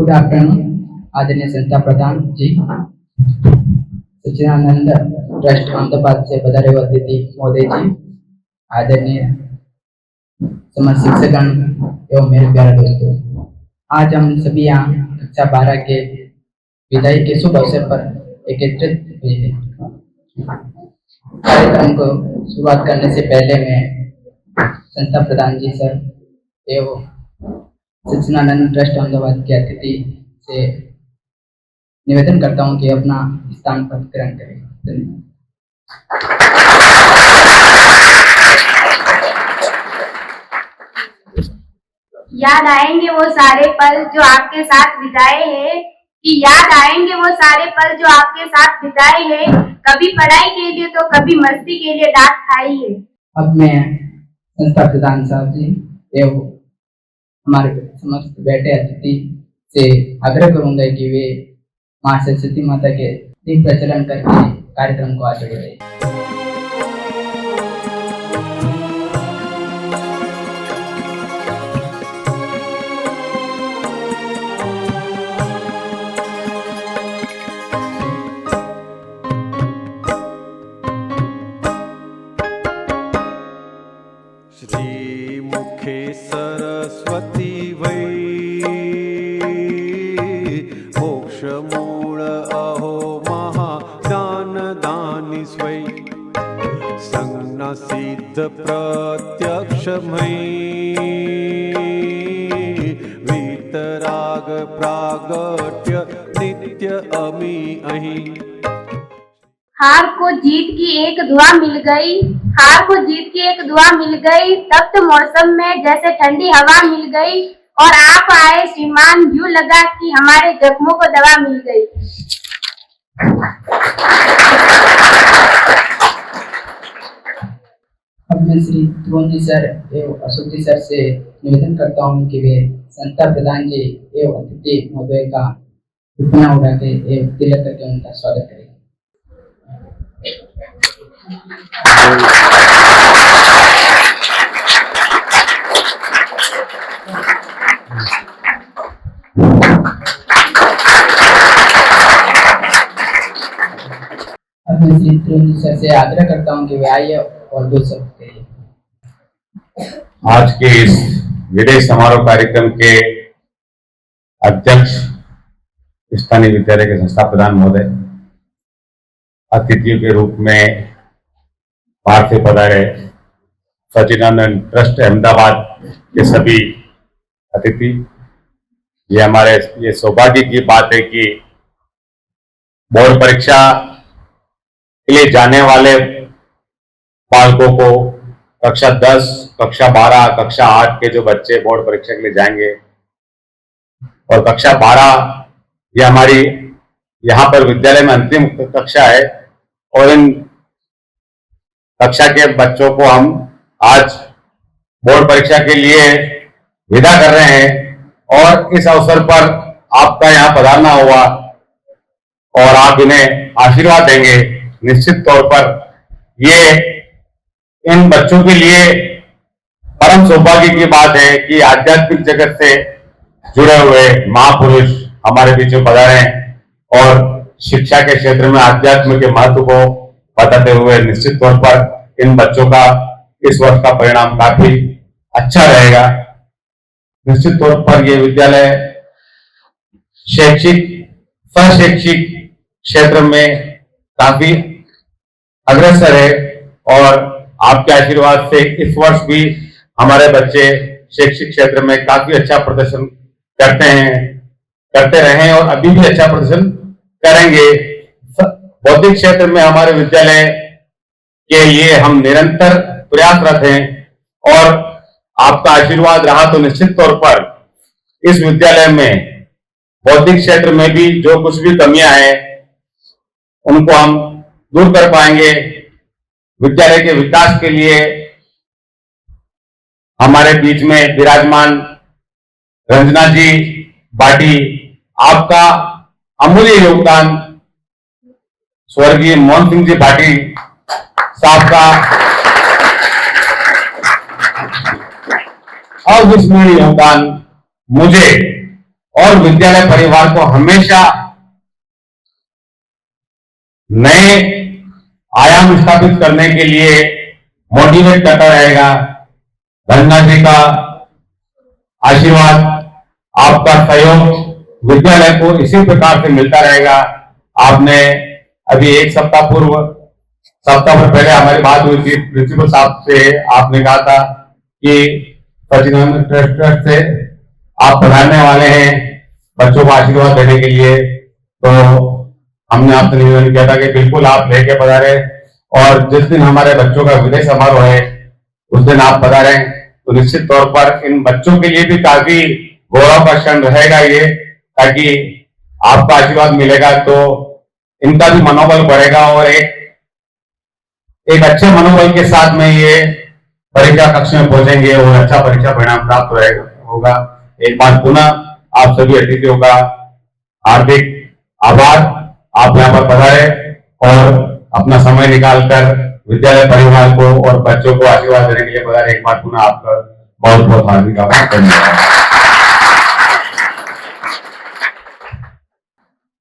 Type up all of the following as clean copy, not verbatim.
Good afternoon आदरणीय संस्था प्रधान जी, सच्चिदानंद trust Ahmedabad से पधारे हुए अतिथि महोदय जी, आदरणीय समस्त शिक्षकगण एवं मेरे प्यारे दोस्तों, आज हम सभी यहाँ कक्षा 12 के विदाई के शुभ अवसर पर एकत्रित हुए हैं। कार्यक्रम को शुरुआत करने से पहले मैं संस्था प्रधान जी सर एवं सच्चिदानंद ट्रस्ट अहमदाबाद के अतिथि से निवेदन करता हूं कि अपना स्थान पर ग्रहण करें। धन्यवाद। याद आएंगे वो सारे पल जो आपके साथ बिताए हैं, कि याद आएंगे वो सारे पल जो आपके साथ बिताए हैं, कभी पढ़ाई के लिए तो कभी मस्ती के लिए डांट खाई है। अब मैं संस्था प्रधान साहब जी एवं हमारे समस्त बैठे अतिथि से आग्रह करूंगा कि वे मां सरस्वती माता के दीप प्रचलन करके कार्यक्रम को आगे बढ़ाएं। श्रीमुखे सरस्वती वै मोक्षमूल अहो महाज्ञानदानि स्वै संज्ञसिद्ध प्रत्यक्षमयी वीतराग प्रागट्य नित्य अमी अहि। हार को जीत की एक दुआ मिल गई, हार को जीत की एक दुआ मिल गई, तप्त मौसम में जैसे ठंडी हवा मिल गई, और आप आए श्रीमान, यूं लगा कि हमारे जख्मों को दवा मिल गई। अब मैं श्री ध्रुव जी सर एवं अशोक जी सर से निवेदन करता हूँ कि वे संस्था प्रधान जी एवं अतिथि महोदय का उपना उड़ा के एवं तिलक करके उनका स्वागत करें। अब मैं श्री ध्रुव जी सर से आग्रह करता हूँ कि वे आइए और 2 शब्द कहिए। आज के इस विदाई समारोह कार्यक्रम के अध्यक्ष स्थानीय विद्यालय के संस्था प्रधान महोदय, अतिथियों के रूप में बाहर से पधारे सच्चिदानंद ट्रस्ट अहमदाबाद के सभी अतिथि, ये सौभाग्य की बात है कि बोर्ड परीक्षा के लिए जाने वाले बालकों को कक्षा 10, कक्षा 12, कक्षा 8 के जो बच्चे बोर्ड परीक्षा के लिए जाएंगे, और कक्षा 12 ये हमारी यहाँ पर विद्यालय में अंतिम कक्षा है, और इन कक्षा के बच्चों को हम आज बोर्ड परीक्षा के लिए विदा कर रहे हैं। और इस अवसर पर आपका यहाँ पधारना हुआ और आप इन्हें आशीर्वाद देंगे, निश्चित तौर पर ये इन बच्चों के लिए परम सौभाग्य की बात है कि आध्यात्मिक जगत से जुड़े हुए महापुरुष हमारे बीच में पधारे और शिक्षा के क्षेत्र में आध्यात्म के महत्व को बताते हुए निश्चित तौर पर इन बच्चों का इस वर्ष का परिणाम काफी अच्छा रहेगा। निश्चित तौर पर ये विद्यालय शैक्षिक सशैक्षिक क्षेत्र में काफी अग्रसर है, और आपके आशीर्वाद से इस वर्ष भी हमारे बच्चे शैक्षिक क्षेत्र में काफी अच्छा प्रदर्शन करते रहे हैं और अभी भी अच्छा प्रदर्शन करेंगे। बौद्धिक क्षेत्र में हमारे विद्यालय के लिए हम निरंतर प्रयासरत हैं, और आपका आशीर्वाद रहा तो निश्चित तौर पर इस विद्यालय में बौद्धिक क्षेत्र में भी जो कुछ भी कमियां हैं उनको हम दूर कर पाएंगे। विद्यालय के विकास के लिए हमारे बीच में विराजमान रंजना जी बाटी, आपका अमूल्य योगदान स्वर्गीय मोहन सिंह जी भाटी साहब का अविस्मरणीय योगदान मुझे और विद्यालय परिवार को हमेशा नए आयाम स्थापित करने के लिए मोटिवेट करता रहेगा। धन्ना जी का आशीर्वाद, आपका सहयोग विद्यालय को इसी प्रकार से मिलता रहेगा। आपने अभी एक सप्ताह भर पहले हमारी बात हुई थी प्रिंसिपल साहब से, आपने कहा था कि सचिदानंद ट्रस्ट से आप पढ़ाने वाले हैं बच्चों को आशीर्वाद देने के लिए, तो हमने आपसे निवेदन किया था कि बिल्कुल आप लेके पधारे, और जिस दिन हमारे बच्चों का विदाई समारोह है उस दिन आप पधारें, तो निश्चित तौर पर इन बच्चों के लिए भी काफी गौरव का क्षण रहेगा ये, ताकि आपका आशीर्वाद मिलेगा तो इनका भी मनोबल बढ़ेगा और एक अच्छे मनोबल के साथ में ये परीक्षा कक्ष में पहुंचेंगे और अच्छा परीक्षा परिणाम प्राप्त होगा। एक बार पुनः आप सभी अतिथियों का हार्दिक आभार, आप यहाँ पर पधारे और अपना समय निकालकर विद्यालय परिवार को और बच्चों को आशीर्वाद देने के लिए पधारे। एक बार पुनः आपका बहुत बहुत हार्दिक आभार। धन्यवाद।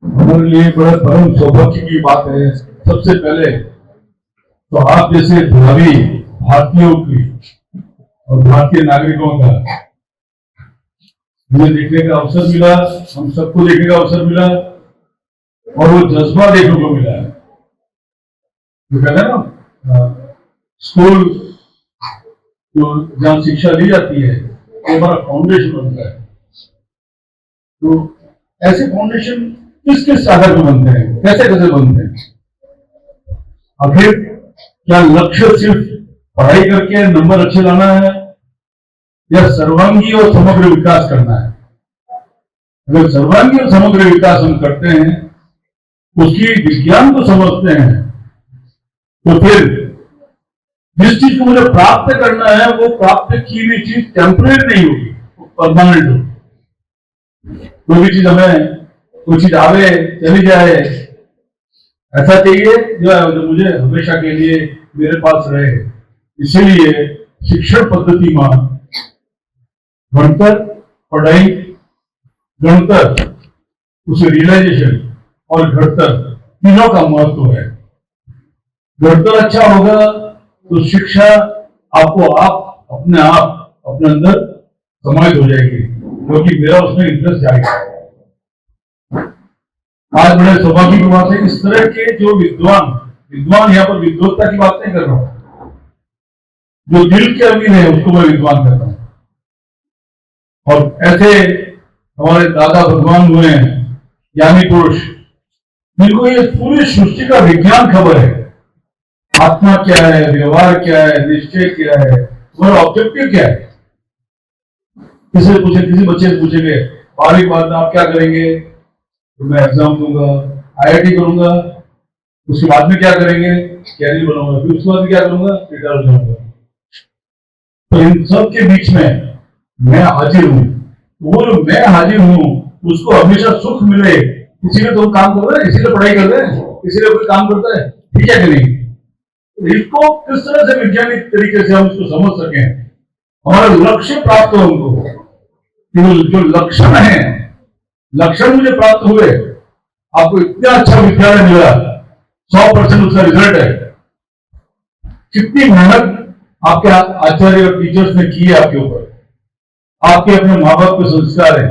हमारे लिए बड़ा परम सौभाग्य की बात है। सबसे पहले तो आप जैसे भावी भारतीयों की और भारतीय नागरिकों का मुझे देखने का अवसर मिला, हम सबको देखने का अवसर मिला और वो जज्बा देखने को मिला है। जो कहते हैं ना, स्कूल जो जहाँ शिक्षा ली जाती है वो हमारा फाउंडेशन बनता है। तो ऐसे फाउंडेशन किस किस आधार पर बनते हैं, कैसे कैसे बनते हैं? आखिर क्या लक्ष्य सिर्फ पढ़ाई करके नंबर अच्छे लाना है या सर्वांगी और समग्र विकास करना है? अगर सर्वांगी और समग्र विकास हम करते हैं, उसकी विज्ञान को समझते हैं, तो फिर जिस चीज को मुझे प्राप्त करना है वो प्राप्त की हुई चीज टेम्परेरी नहीं होगी, वो परमानेंट होगी। कोई भी चीज हमें कोई चीज आवे चली जाए ऐसा चाहिए जो मुझे हमेशा के लिए मेरे पास रहे। इसीलिए शिक्षण पद्धति में गणतर, पढ़ाई, गणतर, उसे रियलाइजेशन और घड़तर तीनों का महत्व है। घड़तर अच्छा होगा तो शिक्षा आपको अपने अंदर समाहित हो जाएगी, क्योंकि मेरा उसमें इंटरेस्ट जाएगा। आज बड़े सौभाग्य की बात है, इस तरह के जो विद्वान यहाँ पर विद्वत्ता की बात नहीं कर रहा हूं, जो दिल के अमीर है उसको मैं विद्वान कहता हूं। और ऐसे हमारे दादा भगवान हुए हैं, ज्ञानी पुरुष, जिनको ये पूरी सृष्टि का विज्ञान खबर है। आत्मा क्या है, व्यवहार क्या है, निश्चय क्या है, तुम्हारा ऑब्जेक्टिव क्या है। किसी बच्चे से पूछेंगे 12वीं बाद में आप क्या करेंगे, तो मैं एग्जाम दूंगा, IIT करूंगा, उसके बाद में क्या करेंगे, कैरियर बनाऊंगा, फिर उसके बाद क्या करूंगा, रिटायर हो जाऊंगा। तो इन सब के बीच में मैं हाजिर हूं। वो जो मैं हाजिर हूं उसको हमेशा सुख मिले, इसीलिए तो काम कर रहे हैं, इसीलिए पढ़ाई कर रहे हैं, इसीलिए कोई काम करता है, ठीक है कि नहीं? इसको किस तरह से वैज्ञानिक तरीके से हम इसको समझ सकें, हमारा लक्ष्य प्राप्त हो हमको। जो लक्षण है, लक्षण मुझे प्राप्त हुए, आपको इतना अच्छा विद्यालय मिला, 100% उसका रिजल्ट है। कितनी मेहनत आपके आचार्य और टीचर्स ने की है आपके ऊपर, आपके अपने माँ बाप के संस्कार है।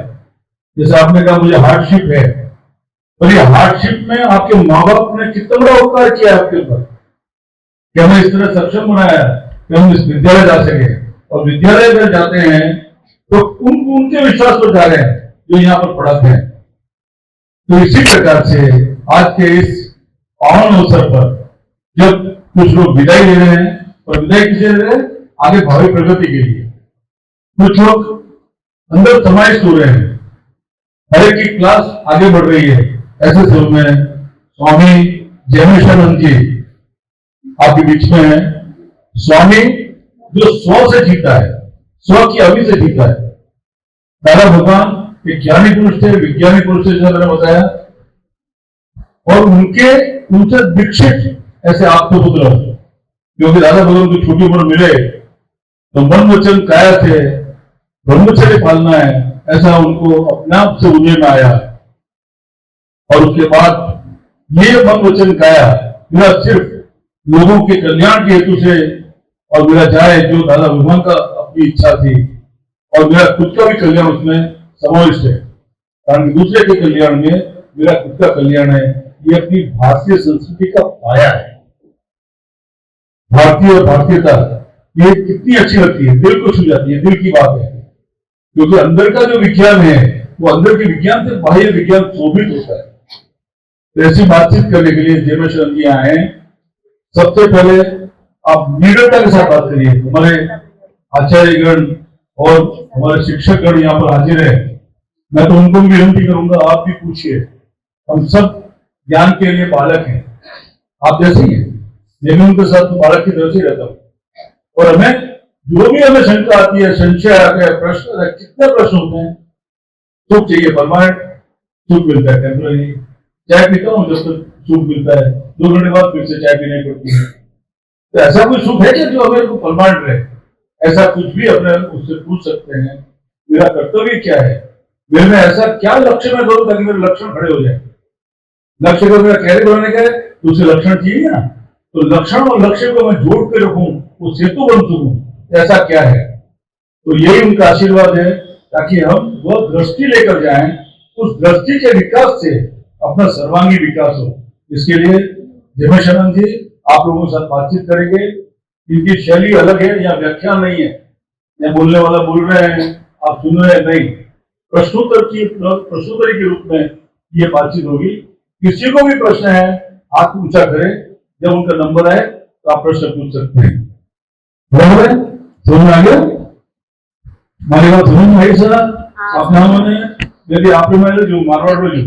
जैसे आपने कहा मुझे हार्डशिप है, और ये हार्डशिप में आपके माँ बाप ने कितना बड़ा उपकार किया आपके ऊपर, कि हमें इस तरह सक्षम बनाया कि हम इस विद्यालय जा सके। और विद्यालय अगर जाते हैं तो उनके विश्वास पर जा रहे हैं जो यहाँ पर पढ़ाते हैं। तो इसी प्रकार से आज के इस पावन अवसर पर जब कुछ लोग विदाई ले रहे हैं, और विदाई किसे ले रहे हैं, आगे भावी प्रगति के लिए। कुछ लोग अंदर समाहित हो रहे हैं, हर एक की क्लास आगे बढ़ रही है। ऐसे समय में स्वामी जयमेश्वरानंद जी आपके बीच में है। स्वामी जो स्व से जीता है, स्व की अवि से जीता है। दादा भगवान एक ज्ञानी पुरुष थे, विज्ञानी पुरुष थे, जैसा मैंने बताया, और उनसे दीक्षित ऐसे आपके पुत्र, क्योंकि दादा भगवान को छोटी उम्र मिले तो मन वचन काया थे, ब्रह्मचर्य पालना है, ऐसा उनको अपने आप से उदय में आया। और उसके बाद ये मन वचन गाया, मेरा सिर्फ लोगों के कल्याण के हेतु से और मेरा जाए जो दादा भगवान का अपनी इच्छा थी, और मेरा खुद का भी कल्याण उसमें समाविष्ट है, कारण दूसरे के कल्याण में मेरा खुद का कल्याण है। ये अपनी भारतीय संस्कृति का पाया है। भारतीय और भारतीयता ये कितनी अच्छी लगती है, दिल को छू जाती है, दिल की बात है। क्योंकि अंदर का जो विज्ञान है वो अंदर के विज्ञान से बाह्य विज्ञान शोभित होता है। तो ऐसी बातचीत करने के लिए जय शरण जी आए हैं। सबसे पहले आप निडरता के साथ बात करिए। हमारे आचार्यगण और हमारे शिक्षकगण यहाँ पर हाजिर है, मैं तो उनको भी विनती करूंगा, आप भी पूछिए। हम सब ज्ञान के लिए बालक हैं, आप जैसे ही हैं, मैं भी उनके साथ बालक की तरह से रहता हूँ। और हमें जो भी हमें शंका आती है, संशय आते हैं, प्रश्न, कितने प्रश्न होते हैं, सुख चाहिए परमानेंट, सुख मिलता है टेम्पररी। चाय पीता हूँ जब तक सुख मिलता है, 2 घंटे बाद फिर से चाय पीनी पड़ती है। तो ऐसा कोई सुख है क्या जो हमें को परमानेंट रहे? ऐसा कुछ भी अपने उससे पूछ सकते हैं, मेरा कर्तव्य क्या है, मेरे में ऐसा क्या लक्ष्य मैं करूँ ताकि मेरे लक्षण खड़े हो जाए। लक्ष्य को मेरा कैरियर बनाने का है तो उसे लक्षण चाहिए ना, तो लक्षण और लक्ष्य को मैं जोड़ के रखूं, वो सेतु बन सकूं, ऐसा क्या है? तो यही उनका आशीर्वाद है, ताकि हम वह दृष्टि लेकर जाएं, उस दृष्टि के विकास से अपना सर्वांगी विकास हो। इसके लिए जय शरण जी आप लोगों के साथ बातचीत करेंगे। इनकी शैली अलग है, यहाँ व्याख्यान नहीं है, यहाँ बोलने वाला बोल रहे हैं, आप सुन रहे हैं, नहीं, प्रश्नोत्तरी के रूप में ये बातचीत होगी। किसी को भी प्रश्न है हाथ ऊंचा करें, जब उनका नंबर आए तो आप प्रश्न पूछ सकते हैं। बराबर है? समझ में आ गया? हमारी बात समझ में आई सर? अपना मैंने यदि आप मैंने जो मारवाड़ बोली,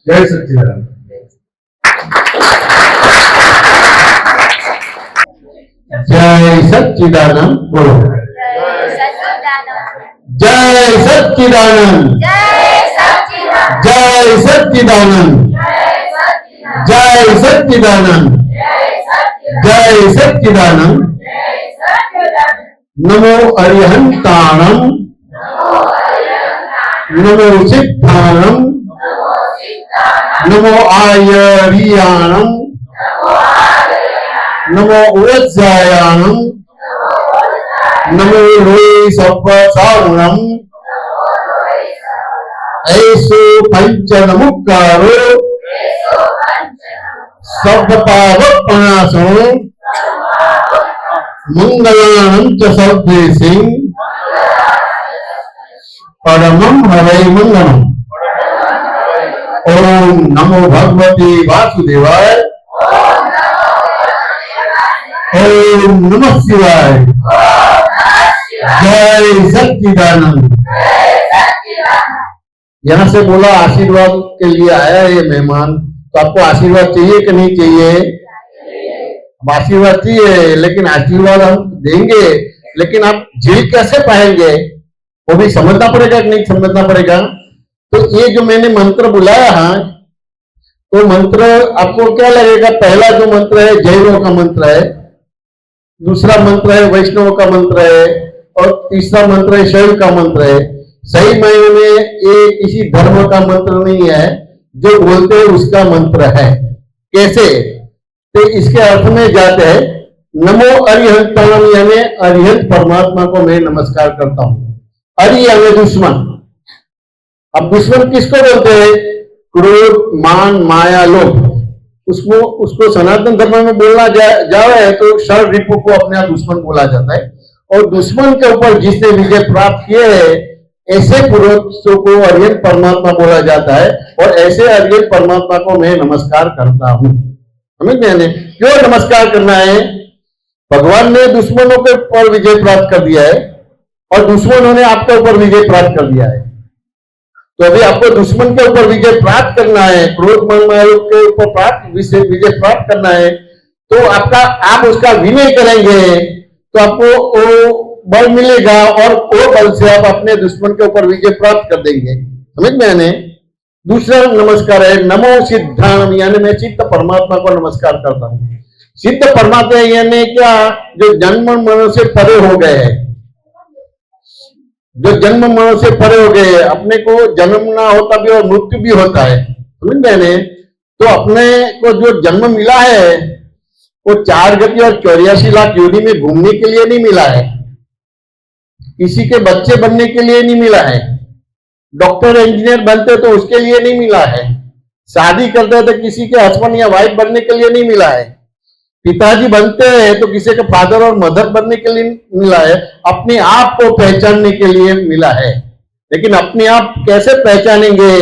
जय सच्चिदानंद। जय सच्चिदानंद बोलो। जय सच्चिदानंद, जय सच्चिदानंद, जय सच्चिदानंद, जय सच्चिदानंद। नमो अरिहंताणम, नमो सिद्धाणम, नमो आयरियाणम, नमो उज्जायाणम, नमो लोई सप्पसारणम, ऐसो पंचनमुक्कारो सब पावपनाशो मंगलानं च सर्वेसिं परमं हवै मंगलम्। ओम नमो भगवते वासुदेवाय, ओम नमः शिवाय। जय सच्चिदानंद। यहाँ से बोला आशीर्वाद के लिए आया है ये मेहमान, तो आपको आशीर्वाद चाहिए कि नहीं चाहिए? अब आशीर्वाद चाहिए, लेकिन आशीर्वाद हम देंगे, लेकिन आप झील कैसे पाएंगे वो भी समझना पड़ेगा कि नहीं समझना पड़ेगा। तो ये जो मैंने मंत्र बुलाया है, तो मंत्र आपको क्या लगेगा? पहला जो मंत्र है जैनों का मंत्र है, दूसरा मंत्र है वैष्णव का मंत्र है, और तीसरा मंत्र है शैव का मंत्र है। सही मायने में ये किसी धर्म का मंत्र नहीं है, जो बोलते हैं उसका मंत्र है। कैसे? तो इसके अर्थ में जाते हैं, नमो अरिहंताणम, यानी अरिहंत परमात्मा को मैं नमस्कार करता हूं। अरि यानी दुश्मन। अब दुश्मन किसको बोलते हैं? क्रोध, मान, माया, लोभ। उसको सनातन धर्म में बोलना जाए तो षड रिपु को अपने आप दुश्मन बोला जाता है। और दुश्मन के ऊपर जिसने विजय प्राप्त किए है, ऐसे पुरुषों को अरिहंत परमात्मा बोला जाता है। और ऐसे अरिहंत परमात्मा को मैं नमस्कार करता हूं। समझ में? क्यों नमस्कार करना है? भगवान ने दुश्मनों के ऊपर विजय प्राप्त कर दिया है, और दुश्मनों ने आपके ऊपर विजय प्राप्त कर दिया है। तो अभी आपको दुश्मन के ऊपर विजय प्राप्त करना है, क्रोध, मान, माया के ऊपर विजय प्राप्त करना है, तो आप उसका विनय करेंगे तो आपको वो बल मिलेगा, और वो बल से आप अपने दुश्मन के ऊपर विजय प्राप्त कर देंगे। समझ में आने? दूसरा नमस्कार है नमो सिद्धाणम, यानी मैं सिद्ध परमात्मा को नमस्कार करता हूं। सिद्ध परमात्मा यानी क्या? जो जन्म मरण से परे हो गए हैं, जो जन्म मरण से परे हो गए, अपने को जन्मना होता भी और मृत्यु भी होता है, समझ गए ने। तो अपने को जो जन्म मिला है वो 4 गति और 84 लाख योनि में घूमने के लिए नहीं मिला है, किसी के बच्चे बनने के लिए नहीं मिला है, डॉक्टर इंजीनियर बनते तो उसके लिए नहीं मिला है, शादी करते तो किसी के हस्बैंड या वाइफ बनने के लिए नहीं मिला है, पिताजी बनते हैं तो किसी के फादर और मदर बनने के लिए मिला है, अपने आप को पहचानने के लिए मिला है। लेकिन अपने आप कैसे पहचानेंगे?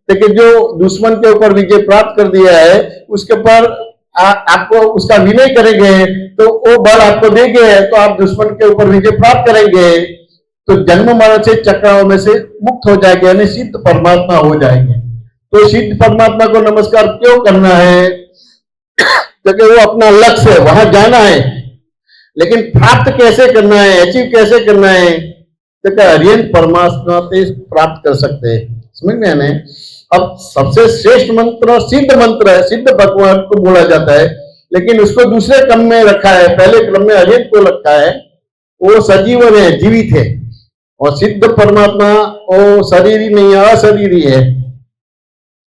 लेकिन जो दुश्मन के ऊपर विजय प्राप्त कर दिया है उसके ऊपर आपको उसका विनय करेंगे तो वो बल आपको देंगे, तो आप दुश्मन के ऊपर विजय प्राप्त करेंगे, तो जन्म मरण से चक्राओं में से मुक्त हो जाएंगे, यानी सिद्ध परमात्मा हो जाएंगे। तो सिद्ध परमात्मा को नमस्कार क्यों करना है? क्योंकि वो अपना लक्ष्य है, वहां जाना है, लेकिन प्राप्त कैसे करना है, अचीव कैसे करना है? तो हरियन परमात्मा से प्राप्त कर सकते हैं, समझ में आने। अब सबसे श्रेष्ठ मंत्र मंत्र है, सिद्ध भगवान को बोला जाता है, लेकिन उसको दूसरे क्रम में रखा है, पहले क्रम में हरियन को रखा है। वो सजीवन है, जीवित है, और सिद्ध परमात्मा वो शरीर ही नहीं है, अशरीरी है।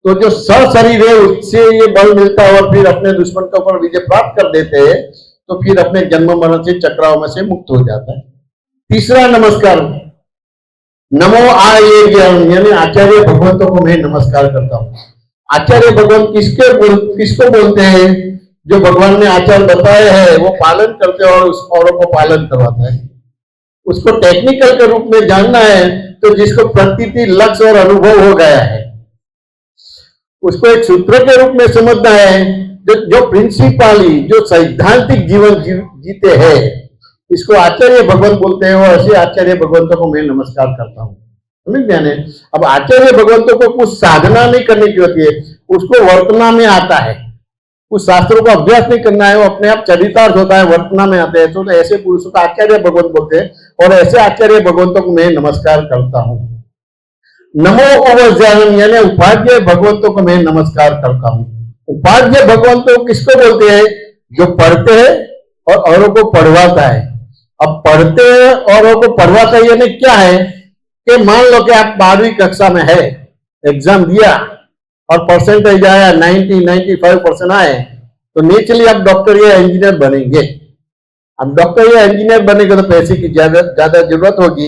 तो जो सशरीर है उससे ये बल मिलता है और फिर अपने दुश्मन के ऊपर विजय प्राप्त कर देते हैं, तो फिर अपने जन्म मरण से चक्राओं में से मुक्त हो जाता है। तीसरा नमस्कार, नमो आर्य ज्ञान, यानी आचार्य भगवंतों को मैं नमस्कार करता हूँ। आचार्य भगवान किसको बोलते हैं? जो भगवान ने आचार बताए हैं वो पालन करते हैं और उस औरों को पालन करवाता है। उसको टेक्निकल के रूप में जानना है तो जिसको प्रतीति, लक्ष्य और अनुभव हो गया है, उसको एक सूत्र के रूप में समझना है। जो प्रिंसिपली जो सैद्धांतिक जीवन जीते हैं, इसको आचार्य भगवान बोलते हैं, और ऐसे आचार्य भगवंतों को मैं नमस्कार करता हूँ, समझ गए ने। अब आचार्य भगवंतों को कुछ साधना नहीं करने की होती है, उसको वर्तना में आता है, कुछ शास्त्रों का अभ्यास नहीं करना है, वो अपने आप चरितार्थ होता है, वर्तना में आते हैं। तो ऐसे पुरुषों को आचार्य भगवंत बोलते हैं, और ऐसे आचार्य भगवंतों को मैं नमस्कार करता हूँ। नमो अवज्ञानम, यानी उपाध्याय भगवंतों को मैं नमस्कार करता हूँ। उपाध्याय भगवंतों किसको बोलते हैं? जो पढ़ते हैं और औरों को पढ़वाता है। अब पढ़ते हैं औरों को पढ़वाता है यानी क्या है कि मान लो कि आप 12वीं कक्षा में है, एग्जाम दिया और परसेंटेज आया 90-95% आए, तो नेचुरली आप डॉक्टर या इंजीनियर बनेंगे। अब डॉक्टर या इंजीनियर बनेंगे तो पैसे की ज्यादा जरूरत होगी।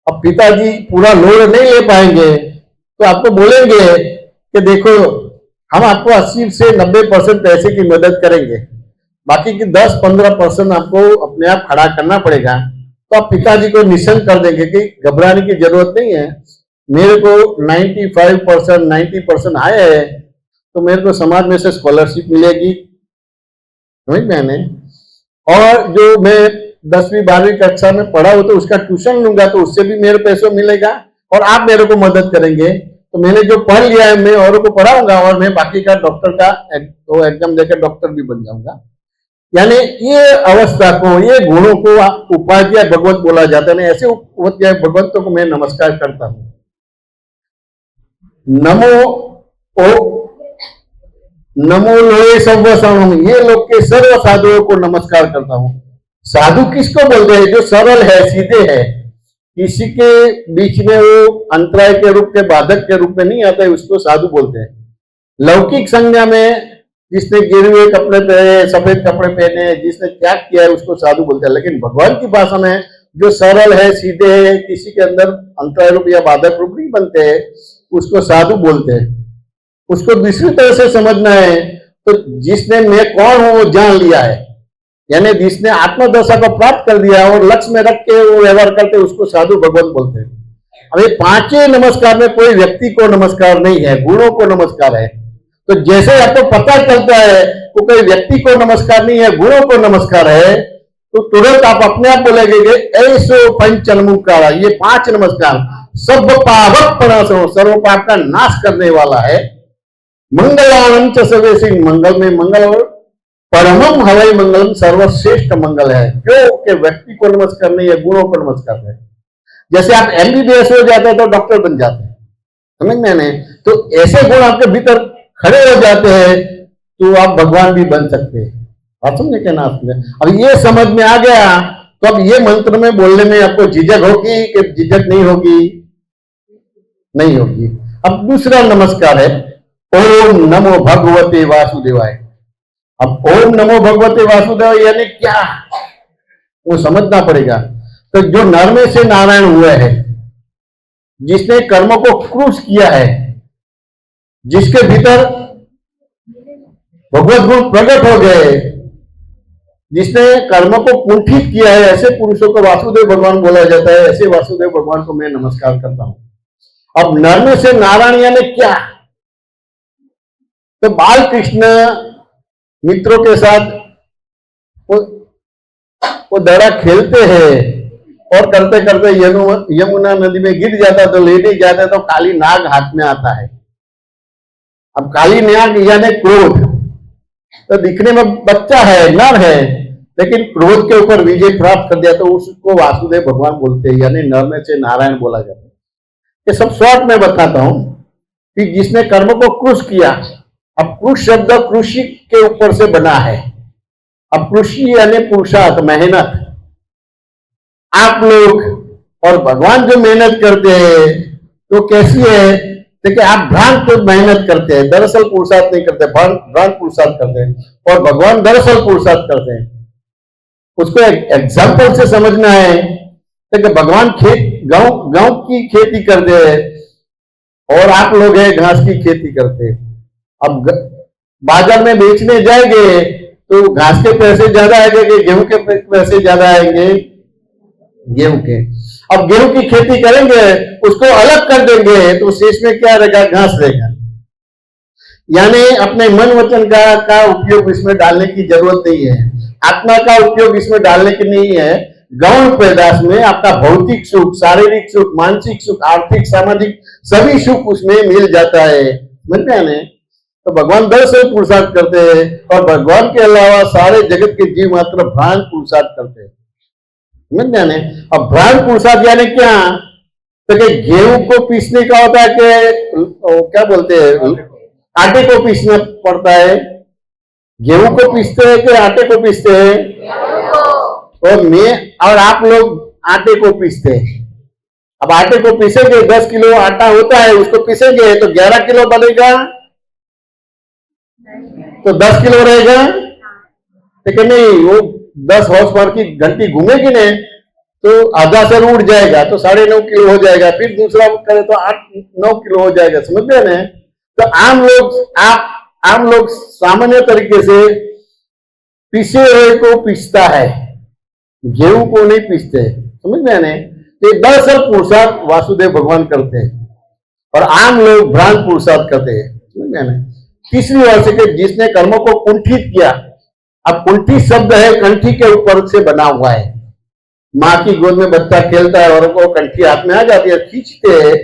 अब पिताजी पूरा लोड नहीं ले पाएंगे तो आपको बोलेंगे कि देखो हम आपको 80 से 90% पैसे की मदद करेंगे, बाकी की 10-15% आपको अपने आप खड़ा करना पड़ेगा। तो आप पिताजी को निशंक कर देंगे कि घबराने की जरूरत नहीं है, मेरे को 95% 90% आए हैं तो मेरे को समाज में से स्कॉलरशिप मिलेगी, समझ मैंने। और जो मैं 10वीं 12वीं कक्षा में पढ़ा हो तो उसका ट्यूशन लूंगा तो उससे भी मेरे पैसों मिलेगा और आप मेरे को मदद करेंगे। तो मैंने जो पढ़ लिया है मैं औरों को पढ़ाऊंगा और मैं बाकी का डॉक्टर का तो एग्जाम देकर डॉक्टर भी बन जाऊंगा। यानी ये अवस्था को, ये गुणों को उपाध्याय भगवत बोला जाता है। ऐसे उपाध्याय भगवंतों को मैं नमस्कार करता हूं। नमो लोहे सर्व साधु, ये लोग के सर्व साधुओं को नमस्कार करता हूं। साधु किसको बोलते हैं? जो सरल है, सीधे है, किसी के बीच में वो अंतराय के रूप के, बाधक के रूप में नहीं आता है, उसको साधु बोलते हैं। लौकिक संज्ञा में जिसने गिरे हुए कपड़े पहने, सफेद कपड़े पहने, जिसने त्याग किया है उसको साधु बोलते हैं। लेकिन भगवान की भाषा में जो सरल है, सीधे है, किसी के अंदर अंतराय रूप या बाधक रूप नहीं बनते हैं, उसको साधु बोलते हैं। उसको दूसरी तरह से समझना है तो जिसने मैं कौन हूं वो जान लिया है, यानी जिसने आत्मदशा को प्राप्त कर दिया और लक्ष्य में रख के वो व्यवहार करते उसको साधु भगवान बोलते हैं। अब ये पांचों नमस्कार में कोई व्यक्ति को नमस्कार नहीं है, गुणों को नमस्कार है। तो जैसे आपको पता चलता है वो कोई व्यक्ति को नमस्कार नहीं है, गुणों को नमस्कार है, तो तुरंत आप अपने आप बोलेंगे ऐसो पंचनमुखा, ये 5 नमस्कार सब पावक परासो, सर्व पाप का नाश करने वाला है। मंगलानंद सर्वेसी, मंगल में मंगल और परमम हवै मंगलम, सर्वश्रेष्ठ मंगल है। क्यों कि व्यक्ति को नमस्कार नहीं है, गुणों को नमस्कार है। जैसे आप MBBS हो जाते हैं तो डॉक्टर बन जाते हैं, समझ मैंने। तो ऐसे गुण आपके भीतर खड़े हो जाते हैं तो आप भगवान भी बन सकते हैं। आप समझे क्या ना? आपने अब ये समझ में आ गया तो अब ये मंत्र में बोलने में आपको झिझक होगी कि झिझक नहीं होगी? नहीं होगी। अब दूसरा नमस्कार है ओम नमो भगवते वासुदेवाय। अब ओम नमो भगवते वासुदेवाय यानी क्या, वो समझना पड़ेगा। तो जो नर में से नारायण हुआ है, जिसने कर्म को क्रूश किया है, जिसके भीतर भगवत गुण प्रकट हो गए, जिसने कर्म को कुंठित किया है, ऐसे पुरुषों को वासुदेव भगवान बोला जाता है। ऐसे वासुदेव भगवान को मैं नमस्कार करता हूं। अब नर में से नारायण यानी क्या? तो बाल कृष्ण मित्रों के साथ वो दड़ा खेलते हैं और करते करते यमुना नदी में गिर जाता, तो लेने जाता तो काली नाग हाथ में आता है। अब काली नाग यानी क्रोध, तो दिखने में बच्चा है, नर है, लेकिन क्रोध के ऊपर विजय प्राप्त कर दिया, तो उसको वासुदेव भगवान बोलते हैं, यानी नर में से नारायण बोला जाता है। ये सब शॉर्ट में बताता हूं कि जिसने कर्म को क्रूश किया। अब क्रूश शब्द कृषि के ऊपर से बना है। अब कृषि यानी पुरुषार्थ, मेहनत। आप लोग और भगवान जो मेहनत करते हैं तो कैसी है? देखिए, आप भ्रांत मेहनत करते हैं, दरअसल पुरुषार्थ नहीं करते, भ्रांत पुरुषार्थ करते हैं, और भगवान दरअसल पुरुषार्थ करते हैं। उसको एक एग्जाम्पल से समझना है कि भगवान गांव की खेती करते हैं और आप लोग हैं घास की खेती करते हैं। अब बाजार में बेचने जाएंगे तो घास के पैसे ज्यादा आएंगे कि गेहूं के पैसे ज्यादा आएंगे? गेहूं के। अब गेहूं की खेती करेंगे, उसको अलग कर देंगे, तो शेष में क्या रहेगा? घास रहेगा। यानी अपने मन वचन का उपयोग इसमें डालने की जरूरत नहीं है, आत्मा का उपयोग इसमें डालने की नहीं है। गौण पैदाश में आपका भौतिक सुख, शारीरिक सुख, मानसिक सुख, आर्थिक, सामाजिक सभी सुख उसमें मिल जाता है। समझ में आने? तो भगवान दरअसल पुरुषार्थ करते हैं, और भगवान के अलावा सारे जगत के जीव मात्र भ्रांत पुरुषार्थ करते हैं। समझ में आने? अब भ्रांत पुरुषार्थ यानी क्या? तो गेहूं को पीसने का होता है कि क्या बोलते हैं, आटे को पीसना पड़ता है। गेहूं को पीसते हैं कि आटे को पीसते हैं? और आप लोग आटे को पीसते हैं। अब आटे को पीसेंगे, 10 किलो आटा होता है, उसको पीसेंगे तो 11 किलो बनेगा, तो 10 किलो रहेगा। लेकिन नहीं, वो 10 हॉर्स पावर की घंटी घूमेगी नहीं तो आधा से उड़ जाएगा, तो 9.5 किलो हो जाएगा। फिर दूसरा करे तो 8-9 किलो हो जाएगा। समझ गए ना? तो आम लोग सामान्य तरीके से पीसे हुए को पीसता है, गेहूं को नहीं पीसते। समझ में आने? तो दरअसल पुरुषार्थ वासुदेव भगवान करते हैं और आम लोग भ्रांत पुरुषार्थ करते हैं। समझ में आने? तीसरी बात से कि जिसने कर्मों को कुंठित किया। अब कुंठित शब्द है कंठी के ऊपर से बना हुआ है। माँ की गोद में बच्चा खेलता है और वो कंठी हाथ में आ जाती है, खींचते हैं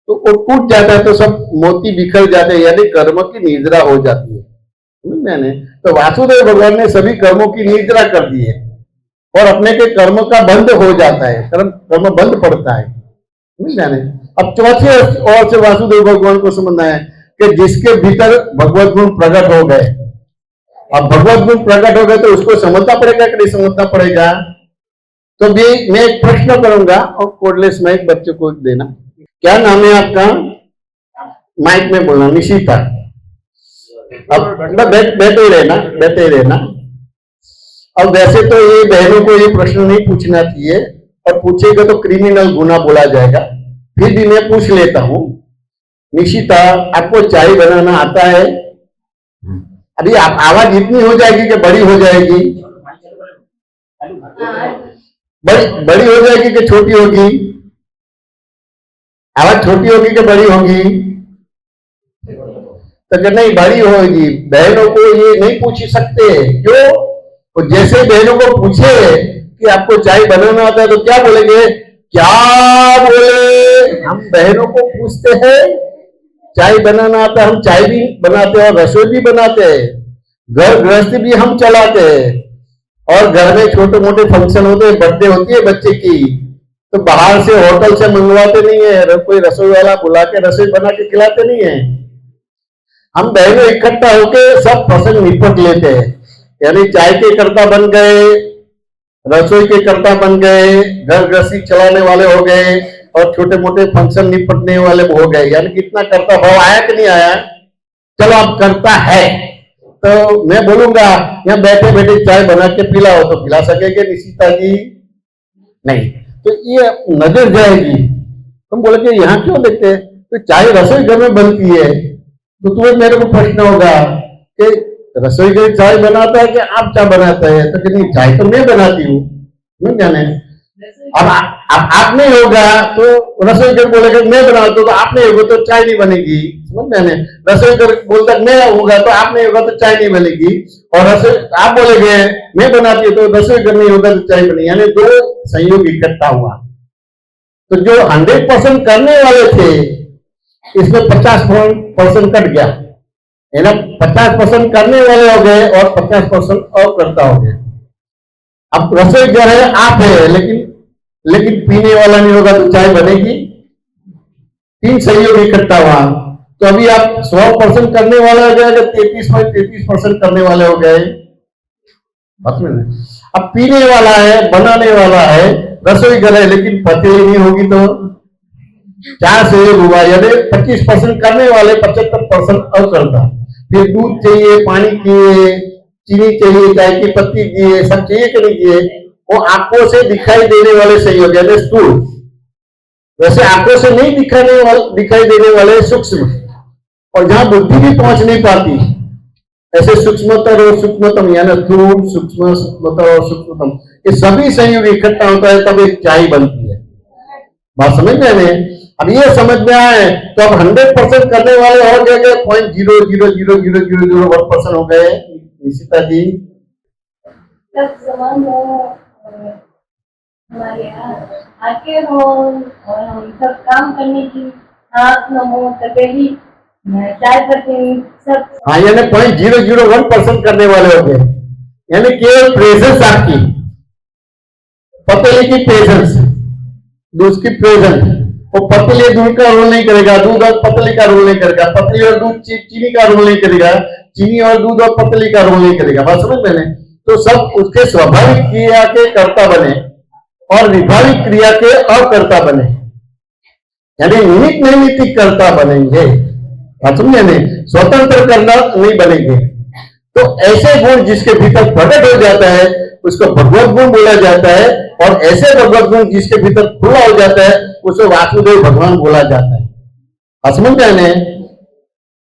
तो वो टूट जाता है, तो सब मोती बिखर जाते हैं, यानी कर्म की निद्रा हो जाती है। समझ में आने? तो वासुदेव भगवान ने सभी कर्मों की निद्रा कर दी है और अपने के कर्म का बंद हो जाता है, कर्म बंद पड़ता है। समझ में आने? अब चौथी ओर से वासुदेव भगवान को समझना है कि जिसके भीतर भगवत गुण प्रकट हो गए। अब भगवत गुण प्रकट हो गए तो उसको समझना पड़ेगा कि नहीं समझना पड़ेगा? तो भी मैं एक प्रश्न करूंगा और कोडलेस माइक बच्चे को देना। क्या नाम है आपका? माइक में बोलना। निशिता। अब बैठे ही रहना। अब वैसे तो ये बहनों को ये प्रश्न नहीं पूछना चाहिए, और पूछेगा तो क्रिमिनल गुना बोला जाएगा, फिर भी मैं पूछ लेता हूं। निशिता, आपको चाय बनाना आता है? अभी आप आवाज इतनी हो जाएगी कि बड़ी हो जाएगी? बड़ी हो जाएगी कि छोटी होगी? आवाज छोटी होगी कि बड़ी होगी? तो नहीं, बड़ी होगी। बहनों को ये नहीं पूछ सकते। क्यों? तो जैसे बहनों को पूछे कि आपको चाय बनाना आता है तो क्या बोलेंगे? क्या बोले? हम बहनों को पूछते हैं चाय बनाना आता है, हम चाय भी बनाते हैं और रसोई भी बनाते हैं, घर गृहस्थी भी हम चलाते हैं, और घर में छोटे मोटे फंक्शन होते हैं, बर्थडे होती है बच्चे की, तो बाहर से होटल से मंगवाते नहीं है, कोई रसोई वाला बुला के रसोई बना के खिलाते नहीं है। हम बहनों इकट्ठा होके सब प्रसंग निपट लेते हैं, यानी चाय के कर्ता बन गए, रसोई के कर्ता बन गए, घर गृहस्थी चलाने वाले हो गए और छोटे मोटे फंक्शन निपटने वाले हो गए। यानी कितना कर्ता भाव आया कि नहीं आया? चलो अब करता है तो मैं बोलूंगा यहाँ बैठे बैठे चाय बना के पिलाओ तो पिला सकेंगे निशिता जी? नहीं। तो ये नजर जाएगी। तुम बोले कि यहाँ क्यों देखते हैं? तो चाय रसोई घर में बनती है तो तुम्हें मेरे को प्रश्न होगा कि रसोई घर चाय बनाता है कि आप चाय बनाता है? तो कि नहीं, चाय तो मैं बनाती हूँ, नहीं जाने। अब आप नहीं होगा तो रसोई घर बोलेगा मैं बनाता हूँ, तो आप नहीं होगा तो चाय नहीं बनेगी, समझ जाने। रसोई घर बोलता मैं होगा तो आप नहीं होगा तो चाय नहीं बनेगी, और रसोई आप बोलेंगे मैं बनाती हूँ तो रसोई घर नहीं होगा तो चाय बनेगी। यानी दो संयोग इकट्ठा हुआ। तो जो 100% करने वाले थे इसमें 50% कट गया, है ना। 50% करने वाले हो गए और 50% और करता हो गया। अब रसोई घर है, आप है, लेकिन पीने वाला नहीं होगा तो चाय बनेगी? 3 सहयोग इकट्ठा हुआ। तो अभी आप 100% करने वाले हो गए, 33% करने वाले हो गए। अब पीने वाला है, बनाने वाला है, रसोई घर है, लेकिन पतीली नहीं होगी तो 4 सहयोग हुआ। यानी 25% करने वाले 75% और करता। फिर दूध चाहिए, पानी चाहिए, चीनी चाहिए, चाय की पत्ती चाहिए, सब चाहिए कि नहीं चाहिए? वो आंखों से दिखाई देने वाले सहयोग यानी स्थूल। वैसे आंखों से नहीं दिखाई देने वाले सूक्ष्म, और जहां बुद्धि भी पहुंच नहीं पाती ऐसे सूक्ष्मतर और सूक्ष्मतम, यानी स्थूल, सूक्ष्म, सूक्ष्मतर और सूक्ष्मतम, ये सभी संयोग इकट्ठा होता है तब एक चाय बनती है। बात समझ में आए? अब ये समझ में आए तो अब 100% करने वाले हो गए 0.0000001% हो गए निशिता जी। तब समान हमारे यहाँ आके हो और हम सब काम करने की हाथ न हो तपेली चाय पत्ती सब। हाँ, यानी 0.001% करने वाले हो गए। यानी केवल प्रेजेंस आपकी, पतीली की प्रेजेंस, दूध की प्रेजेंस, वो पतीली दूध का रोल नहीं करेगा, दूध और पतीली का रोल नहीं करेगा, पतीली और दूध चीनी का रोल नहीं करेगा, चीनी और दूध और पतीली का रोल नहीं करेगा। बात समझ मैंने? तो सब उसके स्वाभाविक क्रिया के कर्ता बने और विभाविक क्रिया के अकर्ता बने, यानी निमित्त नैमित्तिक कर्ता बनेंगे। बात समझे नहीं? स्वतंत्र करना नहीं बनेंगे। तो ऐसे गुण जिसके भीतर प्रकट हो जाता है उसको भगवत गुण बोला जाता है, और ऐसे भगवत गुण जिसके भीतर खुला हो जाता है उसे वासुदेव भगवान बोला जाता है। समझ गए?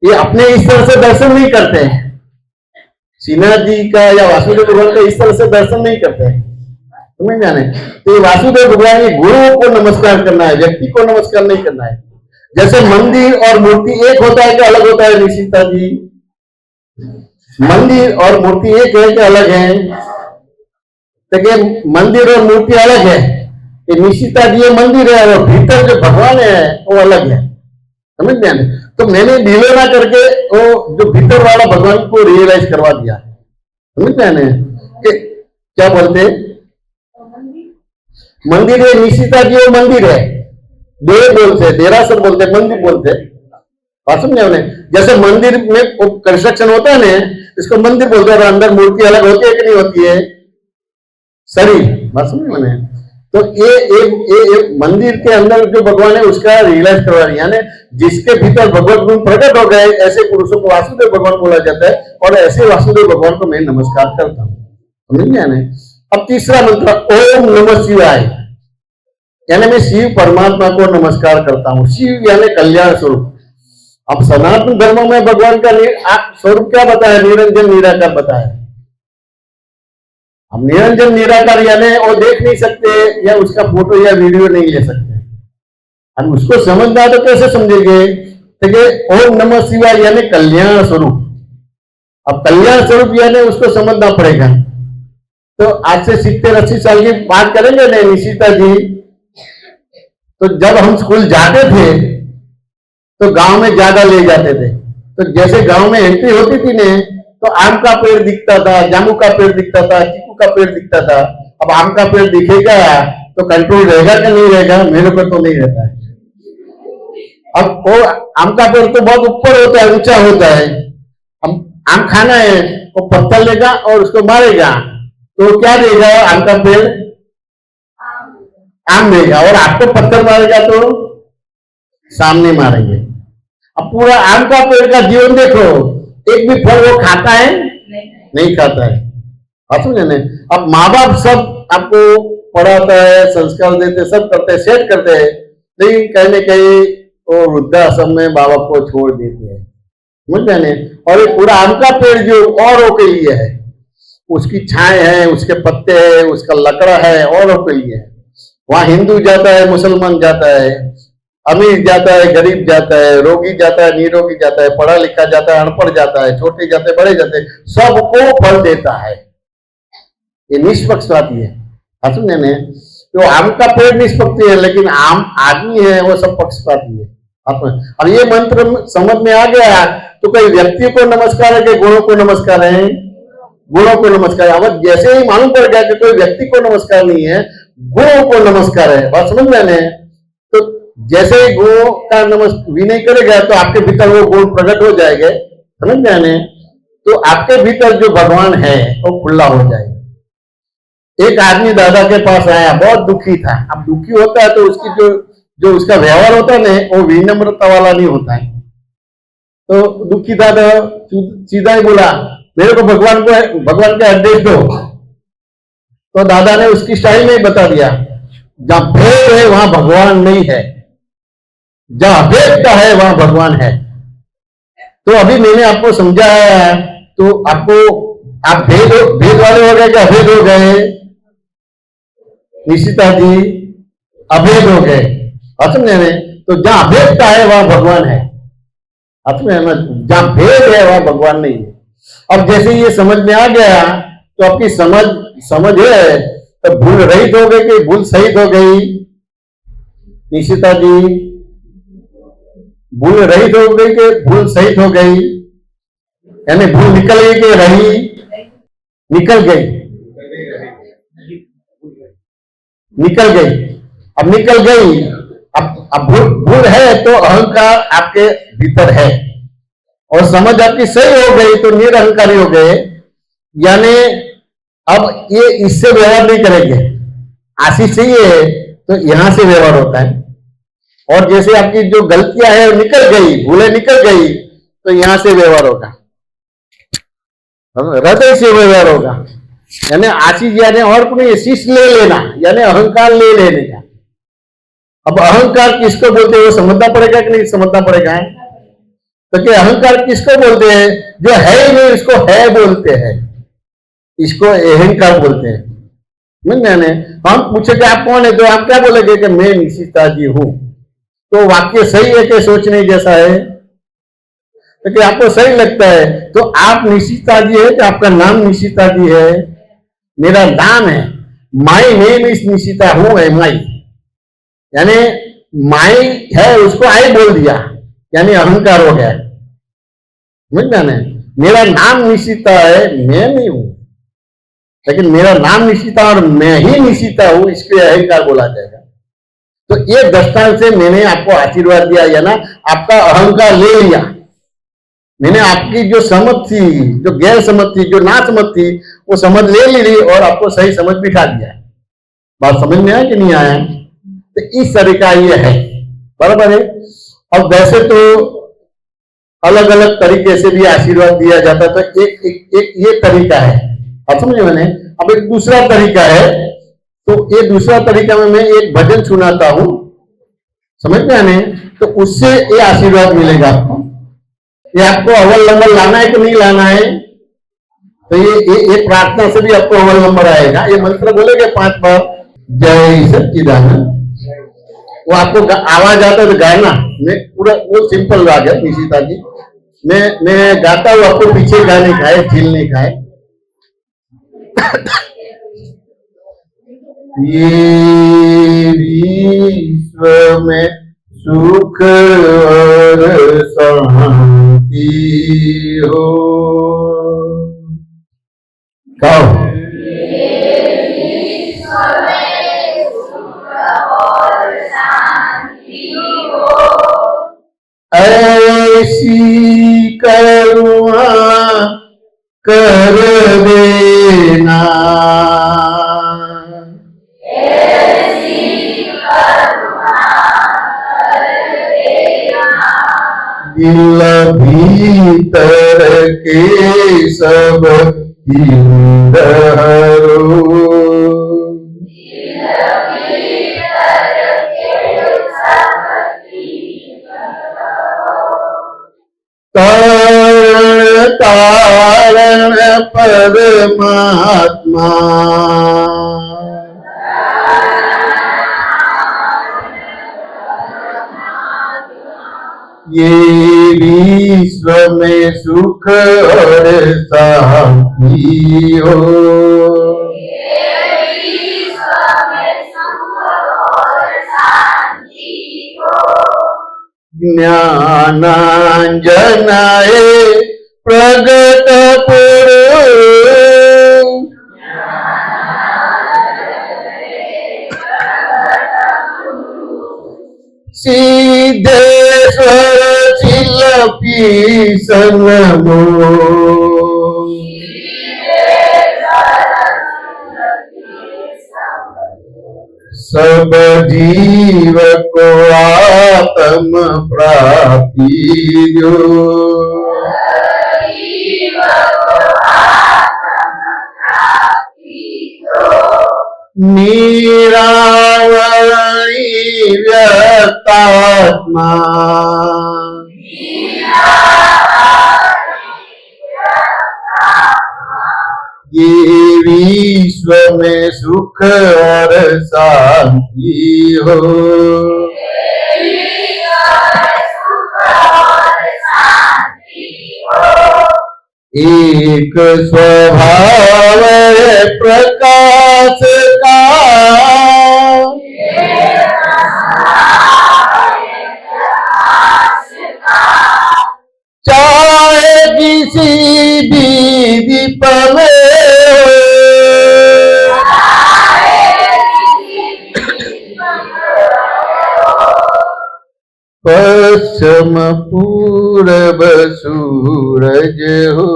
ये अपने इस तरह से दर्शन नहीं करते हैं, सिन्हा जी का या वासुदेव भगवान का इस तरह से दर्शन नहीं करते हैं, समझ जाने। तो ये वासुदेव भगवान के गुरुओं को नमस्कार करना है, व्यक्ति को नमस्कार नहीं करना है। जैसे मंदिर और मूर्ति एक होता है कि अलग होता है निशिता जी? मंदिर और मूर्ति एक है कि अलग है? देखिए मंदिर और मूर्ति अलग है। ये निशिता जी ये मंदिर है और भीतर जो भगवान है वो अलग है, समझ गए? तो मैंने ढीलोना करके वो जो भीतर वाला भगवान को रियलाइज करवा दिया, समझ गए? कि क्या बोलते मंदिर है निशिता जी, वो मंदिर है, देर बोलते, देरासर बोलते, मंदिर बोलते। बात समझे हमने? जैसे मंदिर में कंस्ट्रक्शन होता है ना, इसको मंदिर बोलते हैं, और अंदर मूर्ति अलग होती है कि नहीं होती है? शरीर। बात समझे मैंने? तो ये मंदिर के अंदर जो भगवान है उसका रियलाइज करवा रही है, जिसके भीतर भगवत गुण प्रकट हो गए ऐसे पुरुषों को वासुदेव भगवान बोला जाता है, और ऐसे वासुदेव भगवान को मैं नमस्कार करता हूँ, समझ गया ना? अब तीसरा मंत्र ओम नमः शिवाय, यानी मैं शिव परमात्मा को नमस्कार करता हूँ। शिव यानी कल्याण स्वरूप। अब सनातन धर्म में भगवान का स्वरूप क्या बताया? निरंजन निराकार बताया। हम निरंजन निराकार यानी वो देख नहीं सकते या उसका फोटो या वीडियो नहीं ले सकते। हम उसको समझना तो कैसे समझेंगे? देखिए ओम नमः शिवाय यानी कल्याण स्वरूप। अब कल्याण स्वरूप यानी उसको समझना पड़ेगा। तो आज से 70-80 साल की बात करेंगे ना निशिता जी, तो जब हम स्कूल जाते थे तो गांव में ज्यादा ले जाते थे। तो जैसे गांव में एंट्री होती थी ने तो आम का पेड़ दिखता था, जामू का पेड़ दिखता था, चीकू का पेड़ दिखता था। अब आम का पेड़ दिखेगा तो कंट्रोल रहेगा कि नहीं रहेगा? मेरे को तो नहीं रहता है। अब वो आम का पेड़ तो बहुत ऊपर होता है, ऊंचा होता है। अब आम खाना है, वो पत्थर लेगा और उसको मारेगा, तो क्या देगा आम का पेड़? आम देगा। और आपको पत्थर मारेगा तो सामने मारेंगे। अब पूरा आम का पेड़ का जीवन देखो, एक भी फल वो खाता है? नहीं खाता है। आप समझे ना? अब माँ बाप सब आपको पढ़ाता है, संस्कार देते, सब करते हैं, सेट करते हैं, लेकिन कहीं ना कहीं वो वृद्धाश्रम में बाबा को छोड़ देते हैं, समझ गए? और ये पूरा आम का पेड़ जो औरों के लिए है, उसकी छाए है, उसके पत्ते है, उसका लकड़ा है, औरों के लिए है। वहां हिंदू जाता है, मुसलमान जाता है, अमीर जाता है, गरीब जाता है, रोगी जाता है, निरोगी जाता है, पढ़ा लिखा जाता है, अनपढ़ जाता है, छोटे जाते बड़े जाते, सबको फल देता है। ये निष्पक्षपाती है। समझे ने? तो आम का पेड़ निष्पक्ष है, लेकिन आम आदमी है वो सब पक्षपाती है। अब ये मंत्र समझ में आ गया तो कोई व्यक्ति को नमस्कार है कि गुणों को नमस्कार है? गुणों को नमस्कार है। अब जैसे ही मालूम पड़ गया कि कोई व्यक्ति को नमस्कार नहीं है, गुणों को नमस्कार है, बात समझ में आने? तो जैसे ही गुणों का विनय करेगा तो आपके भीतर वो गुण प्रकट हो जाएंगे, समझ में आने? तो आपके भीतर जो भगवान है वो खुला हो जाएगा। एक आदमी दादा के पास आया, बहुत दुखी था। अब दुखी होता है तो उसकी जो उसका व्यवहार होता है ना, वो विनम्रता वाला नहीं होता है। तो दुखी दादा सीधा ही बोला, मेरे को भगवान का एड्रेस दो। तो दादा ने उसकी स्टाइल में बता दिया, जहां भेद है वहां भगवान नहीं है, जहां अभेदता है वहां भगवान है। तो अभी मैंने आपको समझाया, तो आपको आप भेद वाले हो गए क्या अभेद हो गए? निशिता जी अभेद हो गए। समझे? तो जहां अभेदता है वहां भगवान है। जहां भेद है वहां भगवान नहीं है। अब जैसे ये समझ में आ गया तो आपकी समझ है तो भूल रहित हो गई कि भूल सहित हो गई? निशिता जी भूल रहित हो गई कि भूल सहित हो गई? यानी भूल निकल गई कि रही? निकल गई। निकल गई। अब निकल गई, अब भूल है तो अहंकार आपके भीतर है, और समझ आपकी सही हो गई तो निरअहंकारी हो गए। यानी अब ये इससे व्यवहार नहीं करेंगे, आशीष चाहिए तो यहां से व्यवहार होता है। और जैसे आपकी जो गलतियां है निकल गई, भूलें निकल गई, तो यहां से व्यवहार होगा, हृदय से व्यवहार होगा। यानी आशीष यानी और कोई शीश ले लेना, यानी अहंकार ले लेने का। अब अहंकार किसको बोलते हैं वो समझना पड़ेगा कि नहीं समझना पड़ेगा? तो क्या अहंकार किसको बोलते हैं? जो है ही नहीं इसको है बोलते हैं, इसको अहंकार बोलते हैं। मैंने हम पूछे कि आप कौन है, तो आप क्या बोलेंगे कि मैं निशिता जी हूं। तो वाक्य सही है कि सोचने जैसा है? तो क्या आपको सही लगता है तो आप निशिता जी है कि आपका नाम निशिता जी है? मेरा नाम है, माई नेम इज निशिता हूं है माई, यानी माई है उसको आई बोल दिया, यानी अहंकार हो गया। समझ में? मेरा नाम निशिता है, मैं नहीं हूं, लेकिन मेरा नाम निशिता और मैं ही निशिता हूं, इसके अहंकार बोला जाएगा। तो ये दृष्टांत से मैंने आपको आशीर्वाद दिया, या ना आपका अहंकार ले लिया। मैंने आपकी जो समझ थी, जो गैर समझ थी, जो ना समझ थी, वो समझ ले ली और आपको सही समझ बिठा दिया। बात समझ में आया कि नहीं आया? तो इस तरीका ये है, बराबर है। अब वैसे तो अलग अलग तरीके से भी आशीर्वाद दिया जाता, तो एक ये तरीका है, आप समझे मैंने? अब एक दूसरा तरीका है, तो ये दूसरा तरीका में मैं एक भजन सुनाता हूं, समझ में आने? तो उससे ये आशीर्वाद मिलेगा आपको। ये आपको अव्वल नंबर लाना है कि नहीं लाना है? तो ये प्रार्थना से भी आपको अव्वल नंबर आएगा। ये मंत्र बोलेगे 5 बार, जय सच्चिदानंद। वो आपको आवाज आता है तो गाना, मैं पूरा वो सिंपल राग है निशिता जी, मैं गाता हूँ, आपको पीछे गाने का है, झीलने का है। ये विश्व में सुख और शांति हो, कहो ऐसी करुणा कर देना भीतर के सब इंद्रो कारण तारण परमात्मा ये विश्व में सुख और शांति हो। ज्ञानांजनाए प्रगट पुरुष सिद्धेश्वर शिल्पी सनमो सब जीव को आत्म प्राप्ति जो निरावरी व्यक्तात्मा ये विश्व में सुख और शांति हो। एक स्वभाव है प्रकाश का चाहे किसी भी दीप में पश्चिम पूरब सूरज हो।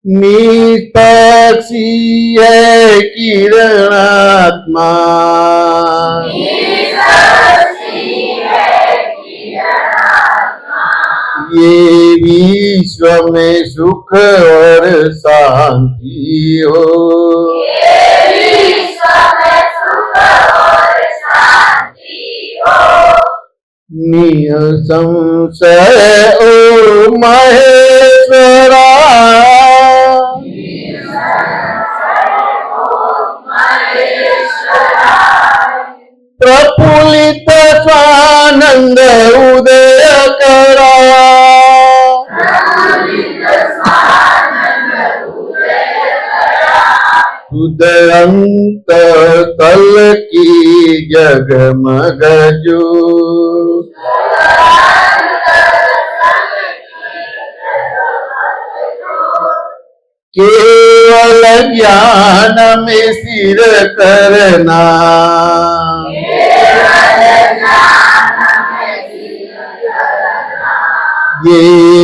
निष्पक्षी है किरणात्मा ये विश्व में सुख और शांति हो। निसंशय ओ महेश्वरा प्रफुल्लित स्वानंद उदय करा उदयंत तल की जगमग जो केवल ज्ञान में स्थिर करना ये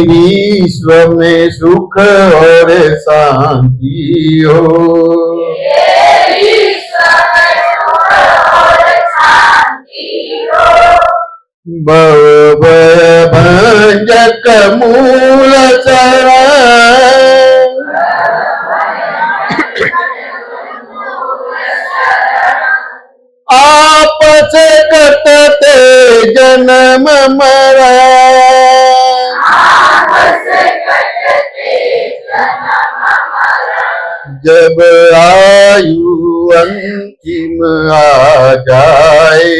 विश्व में सुख और शांति हो। भव भंजक मूल चरण आपस कटते जन्म मरण जब आयु अंतिम आ जाए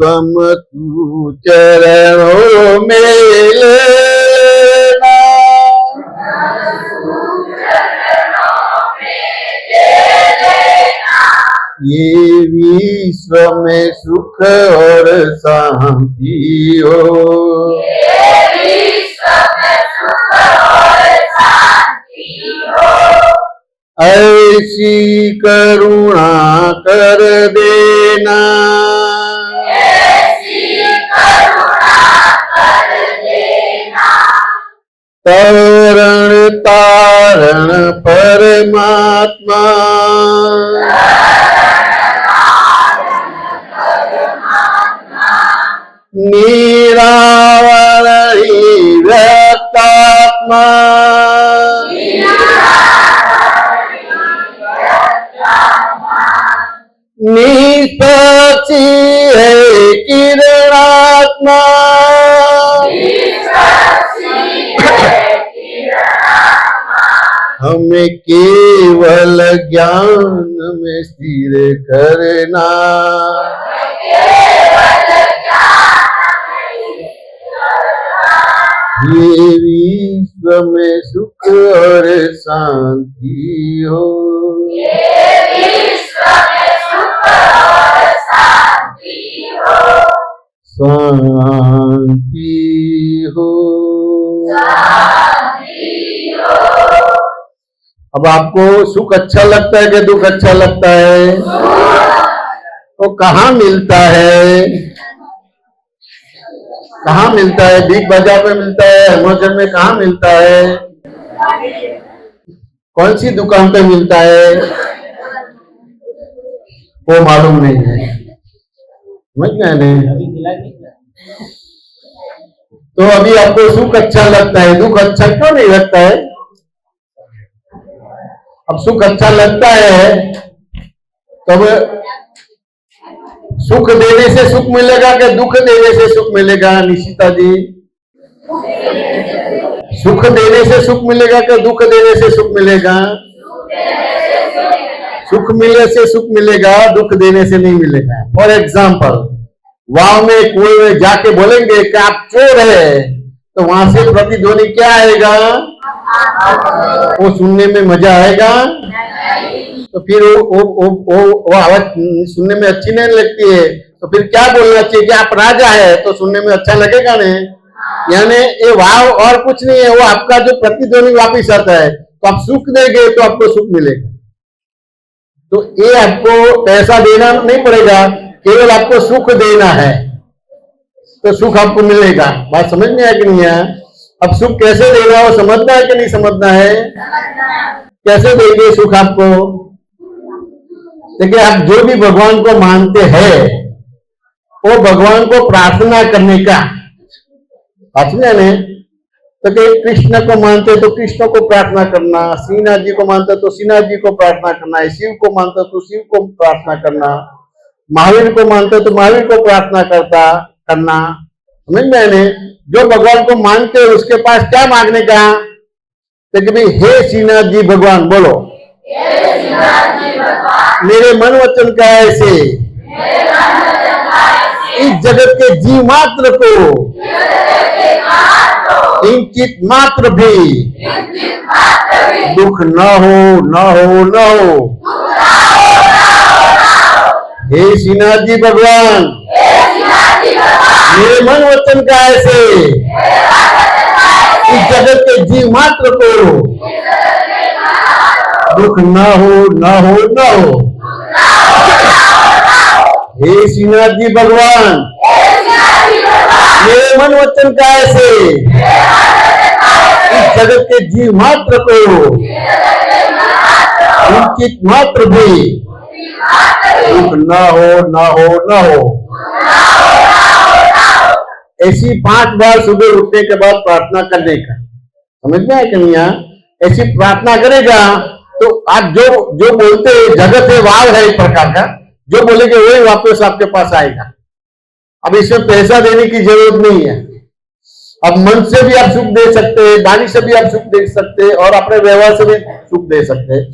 तुम तू चरणों में लेना ये विश्व में सुख और शांति हो। ऐसी करुणा कर देना तरण तारण परमात्मा निरावर ही व्यक्तात्मा निष्पक्षी है किरणात्मा हमें केवल ज्ञान में स्थिर करना ये विश्व में सुख और शांति हो शांति हो। अब आपको सुख अच्छा लगता है कि दुख अच्छा लगता है? तो कहाँ मिलता है? कहाँ मिलता है? बिग बाजार में मिलता है? अमेज़न में कहाँ मिलता है? कौन सी दुकान पे मिलता है? वो मालूम नहीं है, समझ गए नहीं? तो अभी आपको सुख अच्छा लगता है, दुख अच्छा क्यों नहीं लगता है? अब सुख अच्छा लगता है तब सुख देने से सुख मिलेगा कि दुख देने से सुख मिलेगा? निशिता जी, सुख देने से सुख मिलेगा कि दुख देने से सुख मिलेगा? सुख मिलने से सुख मिलेगा, दुख देने से नहीं मिलेगा। फॉर एग्जाम्पल, वाव में कुएं में जाके बोलेंगे कि आप चोर है, तो वहां से प्रतिध्वनि क्या आएगा? वो सुनने में मजा आएगा? तो फिर वो आवाज सुनने में अच्छी नहीं लगती है, तो फिर क्या बोलना चाहिए कि आप राजा है, तो सुनने में अच्छा लगेगा नहीं? यानी ये वाव और कुछ नहीं है, वो आपका जो प्रतिध्वनि वापिस आता है। तो आप सुख देंगे तो आपको सुख मिलेगा। तो ये आपको पैसा देना नहीं पड़ेगा, केवल आपको सुख देना है तो सुख आपको मिलेगा। बात समझ में आया कि नहीं है? अब सुख कैसे देना है वो समझना है कि नहीं समझना है? कैसे देंगे सुख आपको? देखिए, आप जो भी भगवान को मानते हैं वो भगवान को प्रार्थना करने का, समझे ने? तो कृष्ण को मानते तो कृष्ण को प्रार्थना करना, श्रीनाथ जी को मानते तो श्रीनाथ जी को प्रार्थना करना, शिव को मानते तो शिव को प्रार्थना करना, महावीर को मानते तो महावीर को प्रार्थना करना। समझ में आने? जो भगवान को मानते हैं उसके पास क्या मांगने का? तो कि भाई, हे श्रीनाथ जी भगवान, बोलो मेरे मन वचन का ऐसे इस जगत के जीव मात्र को किंचित मात्र भी दुख न हो। हे श्रीनाथ जी भगवान, मेरे मन वचन का ऐसे इस जगत के जीव मात्र को दुख न हो। हे श्रीनाथ जी भगवान, मेरे मन वचन का ऐसे इस जगत के जीव मात्र को किंचित मात्र भी दुख न हो। ऐसी 5 बार सुबह उठने के बाद प्रार्थना करने का, समझ में आया कि नहीं? ऐसी प्रार्थना करेगा तो आप जो बोलते हैं जगत है, वाव है एक प्रकार का, जो बोलेंगे वही वापस आपके पास आएगा। अब इसमें पैसा देने की जरूरत नहीं है। अब मन से भी आप सुख दे सकते हैं, वाणी से भी आप सुख दे सकते हैं, और अपने व्यवहार से भी सुख दे सकते हैं।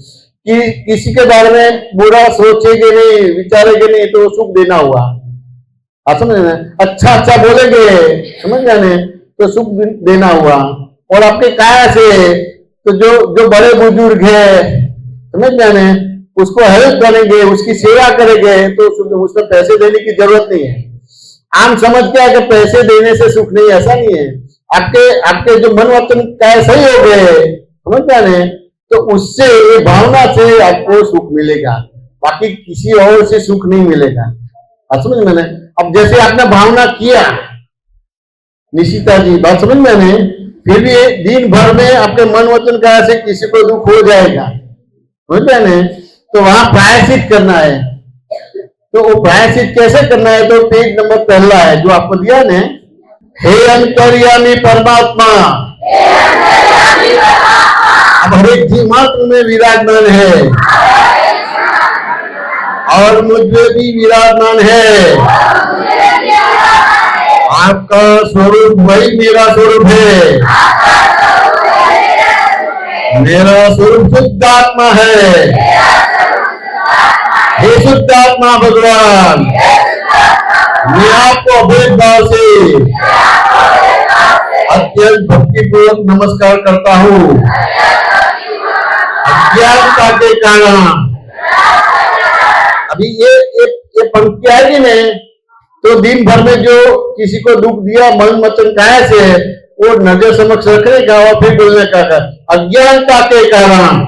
कि किसी के बारे में बुरा सोचेंगे नहीं, विचारेंगे नहीं, तो सुख देना हुआ। आप समझ रहे? अच्छा बोलेंगे, समझ जाने, तो सुख देना हुआ। और आपके काया से तो जो बड़े बुजुर्ग है, समझ जाने, उसको हेल्प करेंगे, उसकी सेवा करेंगे, तो उसमें पैसे देने की जरूरत नहीं है। आम समझ क्या है कि पैसे देने से सुख नहीं, ऐसा नहीं है। आपके जो मन वचन काय सही हो गए, समझ जाने, तो उससे, ये भावना से आपको सुख मिलेगा, बाकी किसी और से सुख नहीं मिलेगा। समझ में? अब जैसे आपने भावना किया निशिता जी, बात समझ में आने, फिर भी दिन भर में अपने मन वचन काया से किसी को दुख हो जाएगा, समझ गए ना? तो वहां प्रायश्चित करना है। तो वो प्रायश्चित कैसे करना है? तो पेज नंबर पहला है जो आपको दिया ने, हे अंतर्यामी परमात्मा, अब हर एक जीवात्मा में विराजमान है और मुझे भी विराजमान है। आपका स्वरूप वही मेरा स्वरूप है। मेरा स्वरूप शुद्ध आत्मा है। हे शुद्ध आत्मा भगवान, मैं आपको अभेद भाव से अत्यंत भक्तिपूर्वक नमस्कार करता हूँ। अज्ञानता के कारण अभी ये पंक्तियां है कि नहीं, तो दिन भर में जो किसी को दुख दिया मन वचन काया से, वो नजर समक्ष रखने का और फिर बोलने का अज्ञानता के कारण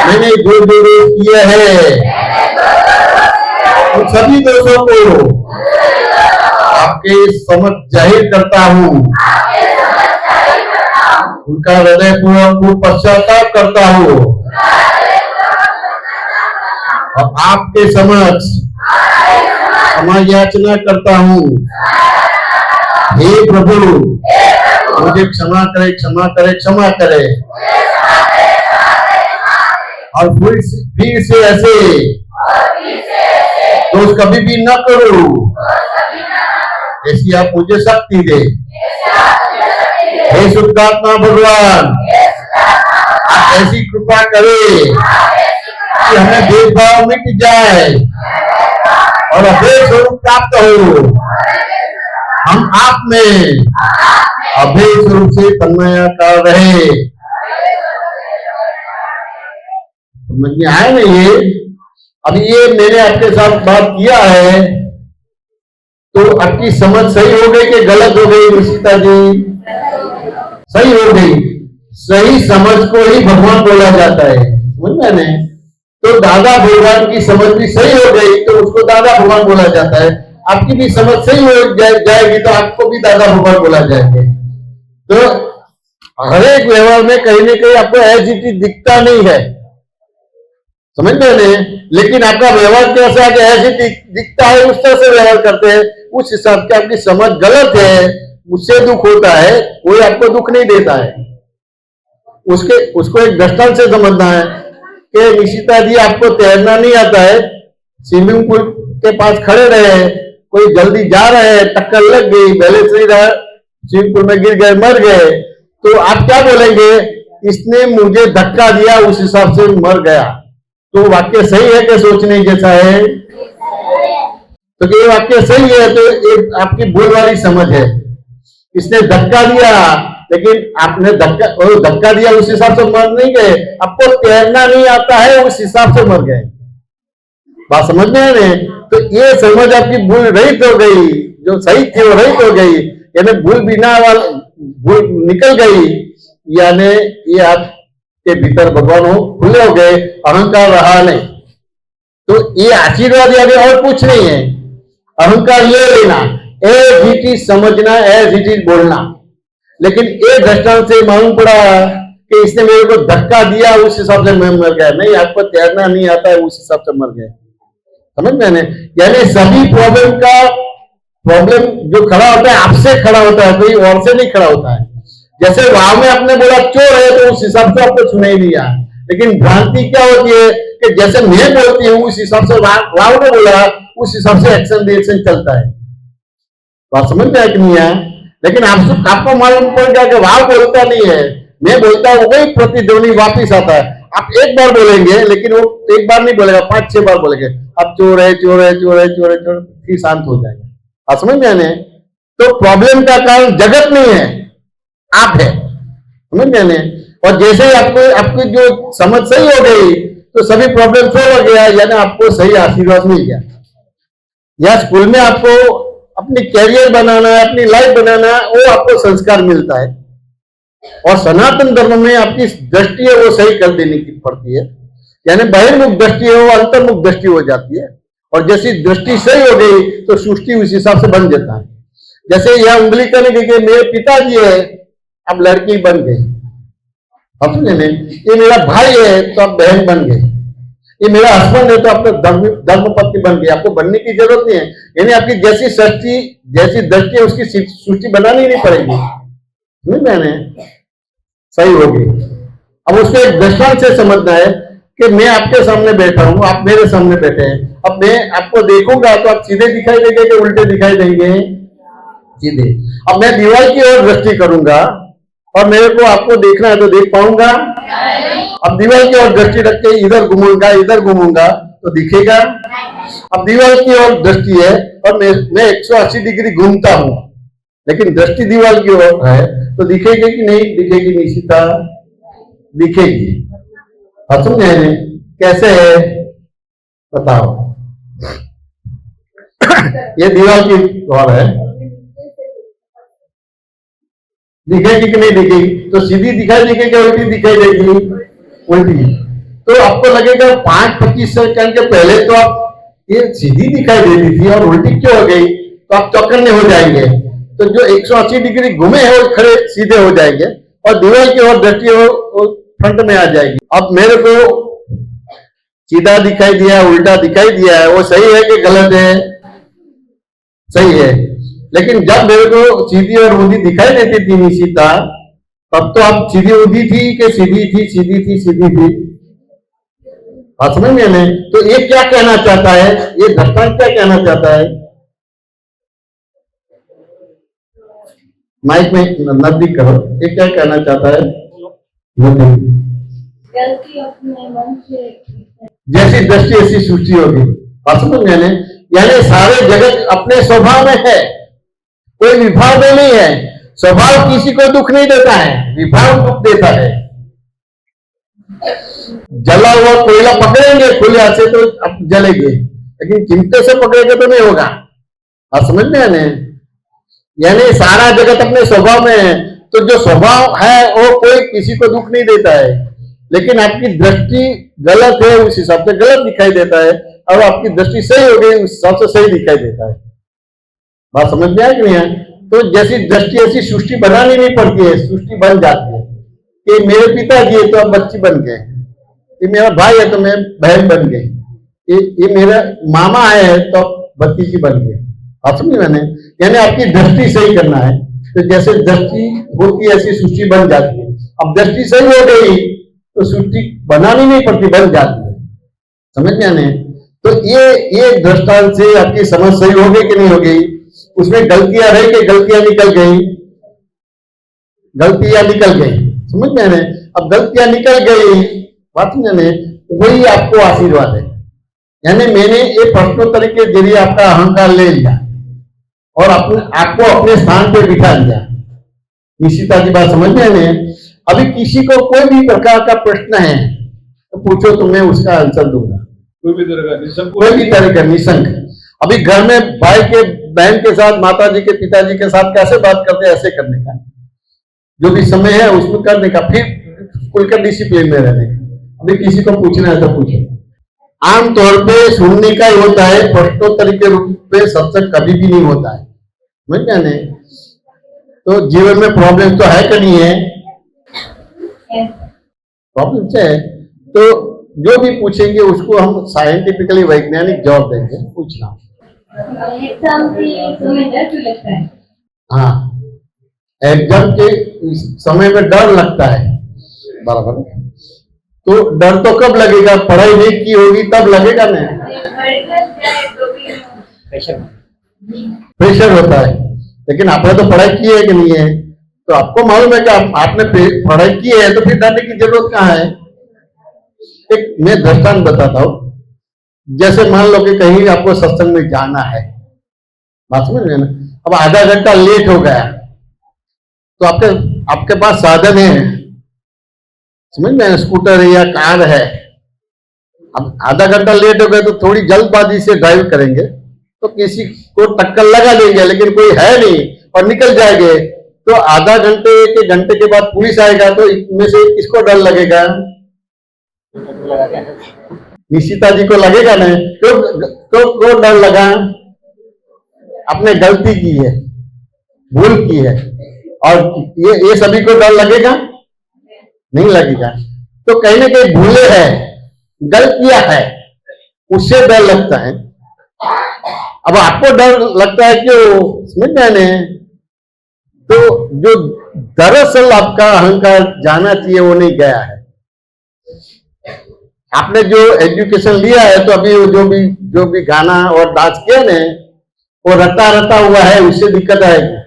मैंने जो जो दोष किए हैं उन सभी दोषों को आपके समक्ष जाहिर करता हूँ। उनका हृदय पूर्वक पश्चाताप करता हूँ और आपके समक्ष क्षमा याचना करता हूँ। हे प्रभु, मुझे क्षमा करे, क्षमा करे, क्षमा करे। और फिर से ऐसे दोष कभी भी न करो, ऐसी आप मुझे शक्ति दे। हे शुद्धात्मा भगवान, आप ऐसी कृपा करे कि हमें भेदभाव मिट जाए और अभेद स्वरूप प्राप्त हो। हम आप में अभेद स्वरूप से तन्मयाकार रहे। समझ में आया ना? ये अभी ये मैंने आपके साथ बात किया है, तो आपकी समझ सही हो गई कि गलत हो गई? निशिता जी सही हो गई। सही समझ को ही भगवान बोला जाता है, समझ में आने? तो दादा भगवान की समझ भी सही हो गई तो उसको दादा भगवान बोला जाता है। आपकी भी समझ सही हो जाएगी तो आपको भी दादा भगवान बोला जाएगा। तो हर एक व्यवहार में कहीं ना कहीं आपको एज इट इज दिखता नहीं है, समझ में? लेकिन आपका व्यवहार कैसा है कि ऐसे दिखता है, उस तरह से व्यवहार करते हैं, उस हिसाब से आपकी समझ गलत है, उससे दुख होता है। कोई आपको दुख नहीं देता है, उसको एक दृष्टांत से समझना है कि निशिता जी आपको तैरना नहीं आता है, स्विमिंग पूल के पास खड़े रहे, कोई जल्दी जा रहे हैं, टक्कर लग गई, बैलेंस नहीं रहा, स्विमिंग पूल में गिर गए, मर गए, तो आप क्या बोलेंगे? इसने मुझे धक्का दिया, उस हिसाब से मर गया। तो वाक्य सही है कि सोचने जैसा है? तो ये वाक्य सही है तो एक आपकी भूल वाली समझ है। इसने धक्का दिया, लेकिन आपने धक्का दिया उस हिसाब से मर नहीं गए। आपको तैरना नहीं आता है, उस हिसाब से मर गए। बात समझ में है? तो ये समझ आपकी भूल रहित हो गई, जो सही थी वो रहित हो गई, यानी भूल बिना वाला भूल निकल गई, यानी ये आप के भीतर भगवान हो खुले हो गए, अहंकार रहा नहीं। तो ये आशीर्वाद यानी और कुछ नहीं है। अहंकार ले लेना, एज इट इज समझना, एज इट इज बोलना। लेकिन एक दृष्टांत से मालूम पड़ा कि इसने मेरे को धक्का दिया, उस हिसाब से मैं मर गया। नहीं, आपको तैरना नहीं आता है, उस हिसाब से मर गए। समझ में? यानी सभी प्रॉब्लम जो खड़ा होता है आपसे खड़ा होता है, कोई और से नहीं खड़ा होता है। जैसे वाव में आपने बोला चोर है, तो उस हिसाब से आपको सुनाई दिया। लेकिन भ्रांति क्या होती है कि जैसे मैं बोलती हूँ उस हिसाब से वाव ने बोला, उस हिसाब से एक्शन रिएक्शन चलता है। बात समझ में आया कि नहीं आया? लेकिन आपको मालूम पड़ गया कि वाव बोलता नहीं है, मैं बोलता हूँ, वही प्रतिध्वनि वापिस आता है। आप एक बार बोलेंगे, लेकिन वो एक बार नहीं बोलेगा, 5-6 बार बोलेंगे, अब चोर है, चोर है, चोर है, चोर है, चोर, फिर शांत हो जाएगा। आप समझ में आने? तो प्रॉब्लम का कारण जगत नहीं है, आप है। समझ में? और जैसे ही आपकी जो समझ सही हो गई तो सभी प्रॉब्लम सॉल्व हो गया, यानी आपको सही आशीर्वाद मिल गया। या स्कूल में आपको अपनी कैरियर बनाना है, अपनी लाइफ बनाना है, वो आपको संस्कार मिलता है। और सनातन धर्म में आपकी दृष्टि है वो सही कर देने की पड़ती है, यानी बहिर्मुख दृष्टि है वो अंतर्मुख दृष्टि हो जाती है। और जैसी दृष्टि सही हो गई तो सृष्टि उस हिसाब से बन जाता है। जैसे यह उंगली करने के मेरे पिताजी है, अब लड़की बन गई। अब समझे नहीं, ये मेरा भाई है तो अब बहन बन गई, ये मेरा हस्बैंड है तो आपका धर्म पत्नी बन गई। आपको बनने की जरूरत नहीं है, यानी आपकी जैसी सृष्टि जैसी दृष्टि है उसकी सृष्टि बनानी नहीं पड़ेगी। समझ मैंने सही होगी। अब उसको एक दृष्टांत से समझना है कि मैं आपके सामने बैठा हूं, आप मेरे सामने बैठे हैं। अब मैं आपको देखूंगा तो आप सीधे दिखाई देंगे कि उल्टे दिखाई देंगे? सीधे। अब मैं दीवार की ओर दृष्टि करूंगा और मेरे को आपको देखना है तो देख पाऊंगा? अब दीवार की ओर दृष्टि रख के इधर घूमूंगा तो दिखेगा? अब दीवार की ओर दृष्टि है और मैं 180 डिग्री घूमता हूं, लेकिन दृष्टि दीवार की ओर है तो दिखेगी कि नहीं दिखेगी? निशिता दिखेगी। समझे? कैसे है बताओ? ये दीवार की ओर है, दिखेगी कि नहीं दिखेगी? तो सीधी दिखाई देगी क्या उल्टी दिखाई देगी? उल्टी। तो आपको लगेगा 5-25 सेकंड के पहले तो आप ये सीधी दिखाई देती थी और उल्टी क्यों हो गई, तो आप चौकन्ने हो जाएंगे। तो जो 180 डिग्री घूमे हैं वो खड़े सीधे हो जाएंगे और दीवार की ओर दृष्टि वो फ्रंट में आ जाएगी। अब मेरे को सीधा दिखाई दिया, उल्टा दिखाई दिया है, वो सही है कि गलत है? सही है। लेकिन जब मेरे को सीधी और ऊंधी दिखाई देती थी निशिता, तब तो आप सीधी ऊंधी थी कि सीधी थी? सीधी थी। बात समझ में नहीं? तो ये क्या कहना चाहता है, ये दृष्टांत क्या कहना चाहता है? माइक में नजदीक करो, ये क्या कहना चाहता है? गलती अपने मन से, जैसी दृष्टि ऐसी सृष्टि होगी। बात समझ में नहीं? यानी सारे जगत अपने स्वभाव में है, कोई विभाव में नहीं है। स्वभाव किसी को दुख नहीं देता है, विभाव दुख देता है। जला हुआ कोयला पकड़ेंगे खुले हाथ से तो अब जलेंगे, लेकिन चिमटे से पकड़ेंगे तो नहीं होगा। आप समझ में आने? यानी सारा जगत अपने स्वभाव में है, तो जो स्वभाव है वो कोई किसी को दुख नहीं देता है, लेकिन आपकी दृष्टि गलत है उस हिसाब से गलत दिखाई देता है, और आपकी दृष्टि सही हो गई उस हिसाब से सही दिखाई देता है। बात समझ में आया कि नहीं है? तो जैसी दृष्टि ऐसी सृष्टि बनानी नहीं पड़ती है, सृष्टि बन जाती है। कि मेरे पिताजी है तो अब बच्ची बन गए, ये मेरा भाई है तो मैं बहन बन गई, ये मेरा मामा है तो भतीजी बन गए। आप समझे मैंने? यानी आपकी दृष्टि सही करना है, तो जैसे दृष्टि होती है ऐसी सृष्टि बन जाती है। अब दृष्टि सही हो गई तो सृष्टि बनानी नहीं पड़ती, बन जाती है। समझ में आने? तो ये दृष्टांत से आपकी समझ सही हो गई कि नहीं हो गई? उसमें गलतियां रही कि गलतियां निकल गई? गलतियां निकल गई। समझ में आने? अब गलतियां निकल गई, बात समझने, वही आपको आशीर्वाद है। यानी मैंने ये प्रश्नोत्तर के जरिए आपका अहंकार ले लिया और आपको अपने स्थान पे बिठा दिया। निशिता की बात समझ में आने? अभी किसी को कोई भी प्रकार का प्रश्न है तो पूछो तो मैं उसका आंसर दूंगा, कोई भी तरह का निशंक, कोई भी तरह का निशंक। अभी घर में भाई के बहन के साथ, माता जी के पिताजी के साथ कैसे बात करते हैं ऐसे करने का, जो भी समय है उसमें करने का, फिर खुलकर डिसिप्लिन में रहने का। अभी किसी को पूछना है तो पूछो। आमतौर पे सुनने का ही होता है, प्रश्नोत्तर के रूप में सत्संग कभी भी नहीं होता है। समझ में आने? तो जीवन में प्रॉब्लम तो है कि नहीं है? प्रॉब्लम है। तो जो भी पूछेंगे उसको हम साइंटिफिकली वैज्ञानिक जवाब देंगे। पूछना। एग्जाम के समय डर क्यों लगता है? हाँ, एग्जाम के समय में डर लगता है, बराबर। तो डर तो कब लगेगा? पढ़ाई नहीं की होगी तब लगेगा ना। प्रेशर होता है, लेकिन आपने तो पढ़ाई की है कि नहीं है? तो आपको मालूम है कि आपने पढ़ाई की है तो फिर डरने की जरूरत कहाँ है? एक मैं दृष्टांत बताता हूँ। जैसे मान लो कि कहीं आपको सत्संग में जाना है, बात समझ रहे हैं ना? अब आधा घंटा लेट हो गया तो आपके पास साधन है, समझ में, स्कूटर है या कार है। अब आधा घंटा लेट हो गए तो थोड़ी जल्दबाजी से ड्राइव करेंगे तो किसी को टक्कर लगा देंगे, लेकिन कोई है नहीं और निकल जाएंगे। तो आधा घंटे के घंटे के बाद पुलिस आएगा तो इनमें से किसको डर लगेगा? निशिता जी को लगेगा ना। क्यों डर लगा? आपने गलती की है, भूल की है, और ये सभी को डर लगेगा? नहीं लगेगा। तो कहीं ना कहीं भूले हैं, गलतियां है, उससे डर लगता है। अब आपको डर लगता है क्यों? समझ मैंने तो जो दरअसल आपका अहंकार जाना चाहिए वो नहीं गया है। आपने जो एजुकेशन लिया है तो अभी जो भी गाना और डांस किया ने वो रटा रटा हुआ है, उससे दिक्कत आएगी।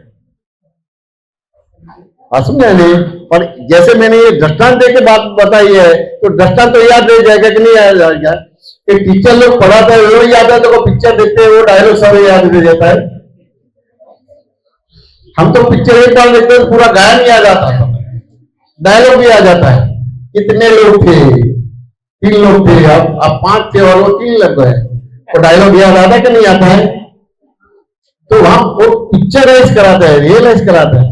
समझे नहीं? और जैसे मैंने ये दृष्टांत दे के बात बताई है तो दृष्टांत तो याद रह जाएगा कि नहीं याद जाएगा? कि टीचर लोग पढ़ाता है वो याद है, तो वो पिक्चर देखते हैं वो डायलॉग सब याद रह जाता है। हम तो पिक्चर एक बार देखते हैं पूरा गायन याद आता है, डायलॉग भी आ जाता है। कितने लोग थे? 3 लोग थे, अब 5 थे और वो 3 लोग है, वो डायलॉग याद आता है कि नहीं आता है? तो वहां वो पिक्चराइज कराता है, रियलाइज कराता है।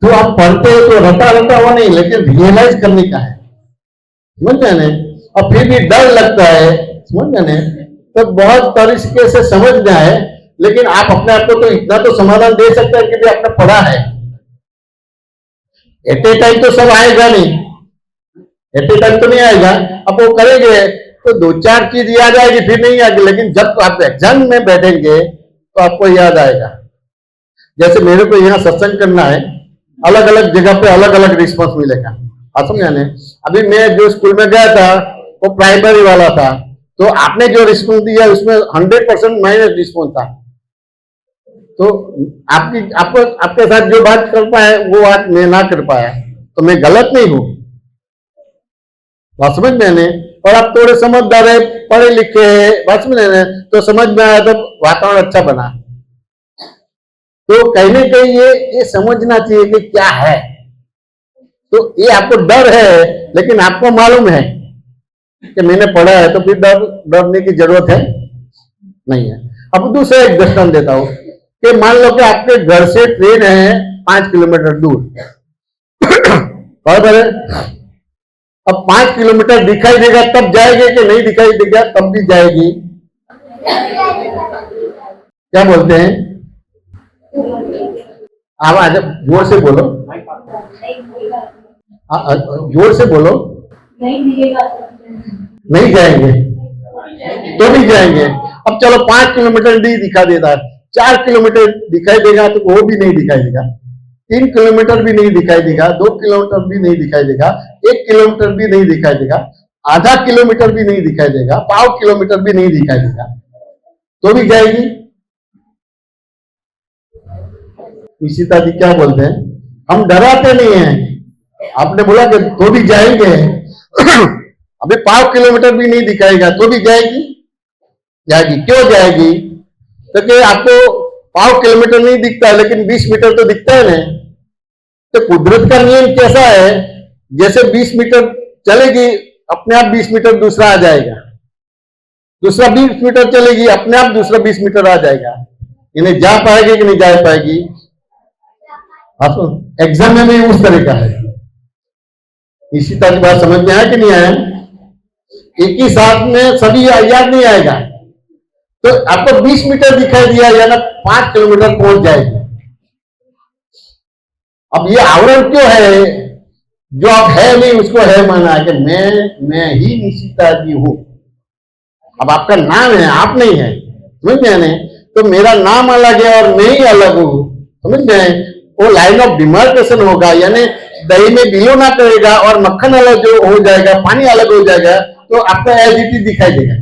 तो आप पढ़ते हो तो रटा रटा हुआ नहीं, लेकिन रियलाइज करने का है। समझ गए ना? और फिर भी डर लगता है, समझ गए ना? तो बहुत तरीके से समझना है, लेकिन आप अपने आप को तो इतना तो समाधान दे सकते हैं कि भी आपने पढ़ा है। एट ए टाइम तो सब आएगा नहीं, एट ए टाइम तो नहीं आएगा। अब वो करेंगे तो 2-4 चीज याद आएगी, फिर नहीं आएगी, लेकिन जब आप एग्जाम में बैठेंगे तो आपको याद आएगा। जैसे मेरे को यहाँ सत्संग करना है, अलग अलग जगह पे अलग अलग रिस्पॉन्स मिलेगा। आप समझे ना? अभी मैं जो स्कूल में गया था वो प्राइमरी वाला था, तो आपने जो रिस्पॉन्स दिया उसमें 100% माइनस रिस्पॉन्स था। तो आपके साथ जो बात कर पाए वो बात मैं ना कर पाया, तो मैं गलत नहीं हूं। बात समझ में? और आप थोड़े समझदार है, पढ़े लिखे है, बात समझ में, तो समझ में आया तो वातावरण अच्छा बना। तो कहीं ना कहीं ये समझना चाहिए कि क्या है। तो ये आपको डर है, लेकिन आपको मालूम है कि मैंने पढ़ा है, तो फिर डरने की जरूरत है नहीं है। अब दूसरा एक दृष्टांत देता हूं कि मान लो कि आपके घर से ट्रेन है 5 किलोमीटर दूर, बराबर है? अब 5 किलोमीटर दिखाई देगा तब जाएगी कि नहीं दिखाई देगा तब भी जाएगी? क्या बोलते हैं? आवाज जोर से बोलो, जोर से बोलो। नहीं जाएंगे तो नहीं जाएंगे। अब चलो 5 किलोमीटर नहीं दिखा देता है, 4 किलोमीटर दिखाई देगा तो वो भी नहीं दिखाई देगा, 3 किलोमीटर भी नहीं दिखाई देगा, 2 किलोमीटर भी नहीं दिखाई देगा, 1 किलोमीटर भी नहीं दिखाई देगा, आधा किलोमीटर भी नहीं दिखाई देगा, 1/4 किलोमीटर भी नहीं दिखाई देगा, तो भी जाएगी। निशिता जी क्या बोलते हैं? हम डराते नहीं हैं। आपने बोला कि तो भी जाएंगे अभी 1/4 किलोमीटर भी नहीं दिखाएगा तो भी जाएगी? जाएगी। क्यों जाएगी? क्योंकि आपको 1/4 किलोमीटर नहीं दिखता है, लेकिन 20 मीटर तो दिखता है ना। तो कुदरत का नियम कैसा है? जैसे 20 मीटर चलेगी अपने आप 20 मीटर दूसरा आ जाएगा, दूसरा 20 मीटर चलेगी अपने आप दूसरा 20 मीटर आ जाएगा। इन्हें जा पाएगी कि नहीं जा पाएगी? एग्जाम में भी उस तरह का है। इसी तरह की बात समझ में आया कि नहीं आया? एक ही साथ में सभी याद नहीं आएगा। तो आपको 20 मीटर दिखाई दिया या ना 5 किलोमीटर पहुंच जाएगी। अब ये आवरण क्यों है? जो आप है नहीं उसको है माना है कि मैं ही निशिता जी हूं। अब आपका नाम है, आप नहीं है, समझ गए? तो मेरा नाम अलग है और मैं ही अलग हूं, समझ गए? वो लाइन ऑफ डिमार्केशन होगा, यानी दही में बिलो ना करेगा और मक्खन अलग जो हो जाएगा, पानी अलग हो जाएगा, तो आपका एज इट इज दिखाई देगा।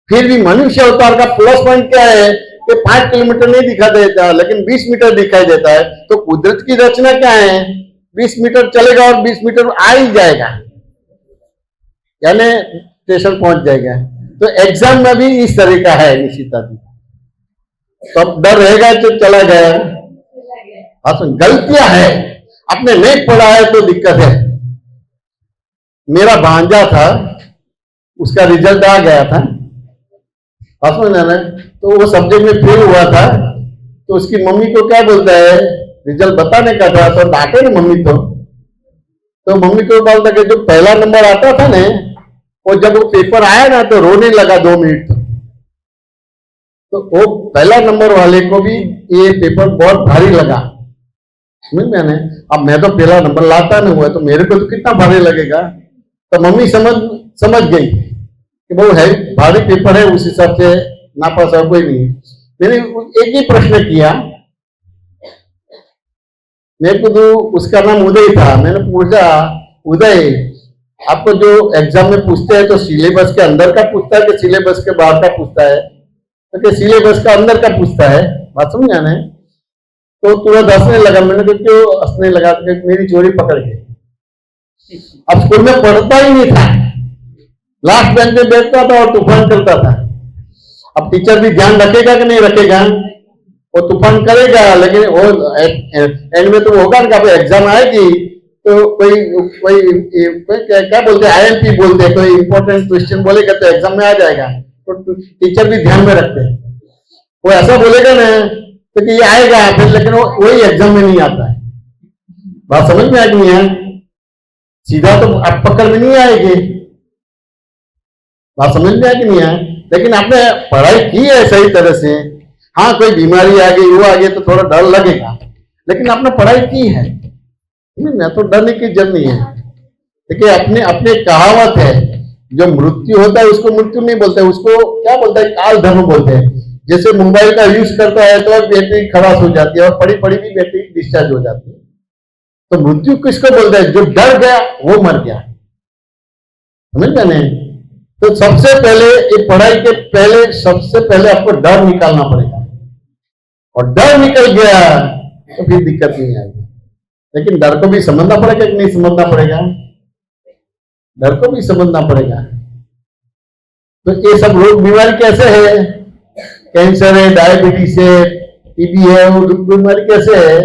फिर भी मनुष्य अवतार का प्लस पॉइंट क्या है कि 5 किलोमीटर नहीं दिखा देता लेकिन 20 मीटर दिखाई देता है। तो कुदरत की रचना क्या है? 20 मीटर चलेगा और 20 मीटर आ ही जाएगा, यानी स्टेशन पहुंच जाएगा। तो एग्जाम में भी इस तरह का है निश्चिता जी। तो अब डर रहेगा तो चला गया। गलतियां है, आपने नहीं पढ़ा है तो दिक्कत है। मेरा भांजा था, उसका रिजल्ट आ गया था, तो वो सब्जेक्ट में फेल हुआ था। तो उसकी मम्मी को क्या बोलता है, रिजल्ट बताने का था तो डांटे ना मम्मी तो मम्मी को बोलता कि जो पहला नंबर आता था ना, वो जब वो पेपर आया ना तो रोने लगा 2 मिनट। तो वो पहला नंबर वाले को भी ये पेपर बहुत भारी लगा, समझ में आने। अब मैं तो पहला नंबर लाता नहीं हुआ, तो मेरे को तो कितना भारी लगेगा। तो मम्मी समझ गई कि वो है भारी पेपर है, उस हिसाब से नापास है कोई नहीं। मैंने एक ही प्रश्न किया, मेरे को तो उसका नाम उदय था, मैंने पूछा उदय आपको जो एग्जाम में पूछते हैं तो सिलेबस के अंदर का पूछता है कि सिलेबस के बाहर का पूछता है? तो क्या सिलेबस का अंदर का पूछता है, बात समझ आना है। तो तुरंत हंसने लगा, मैंने कहा क्यों हंसने लगा, तो मेरी चोरी पकड़ गई। अब स्कूल में पढ़ता ही नहीं था, लास्ट बेंच पे बैठता था और तूफान करता था। अब टीचर भी ध्यान रखेगा कि नहीं रखेगा, वो तूफान करेगा, लेकिन वो एंड में तो होगा ना, एग्जाम आएगी तो कोई क्या बोलते हैं, आईएमपी बोलते हैं, कोई इंपॉर्टेंट क्वेश्चन बोलेगा तो एग्जाम में आ जाएगा, तो टीचर भी ध्यान में रखते हैं। वो ऐसा बोलेगा ना तो कि ये आएगा फिर, लेकिन वो वही एग्जाम में नहीं आता है। बात समझ में आ गई है, सीधा तो आप पकड़ में नहीं आएगी, बात समझ में आ गई है। लेकिन आपने पढ़ाई की है सही तरह से, हाँ कोई बीमारी आ गई वो आ गई तो थोड़ा डर लगेगा, लेकिन आपने पढ़ाई की है, मैं तो डरने की जरूरत नहीं है। देखिए अपने अपने कहावत है, जो मृत्यु होता है उसको मृत्यु नहीं बोलते, उसको क्या बोलते हैं, काल धर्म बोलते हैं। जैसे मोबाइल का यूज करता है तो बैटरी खराब हो जाती है और पड़ी पड़ी भी बैटरी डिस्चार्ज हो जाती है। तो मृत्यु किसको बोलते हैं, जो डर गया वो मर गया, समझ गए नहीं। तो सबसे पहले ये पढ़ाई के पहले सबसे पहले आपको डर निकालना पड़ेगा, और डर निकल गया तो फिर दिक्कत नहीं आएगी। लेकिन डर को भी समझना पड़ेगा कि नहीं समझना पड़ेगा, डर को भी समझना पड़ेगा। तो ये सब रोग बीमारी कैसे है, कैंसर है, डायबिटीज है, टीबी है, वो बीमारी कैसे है,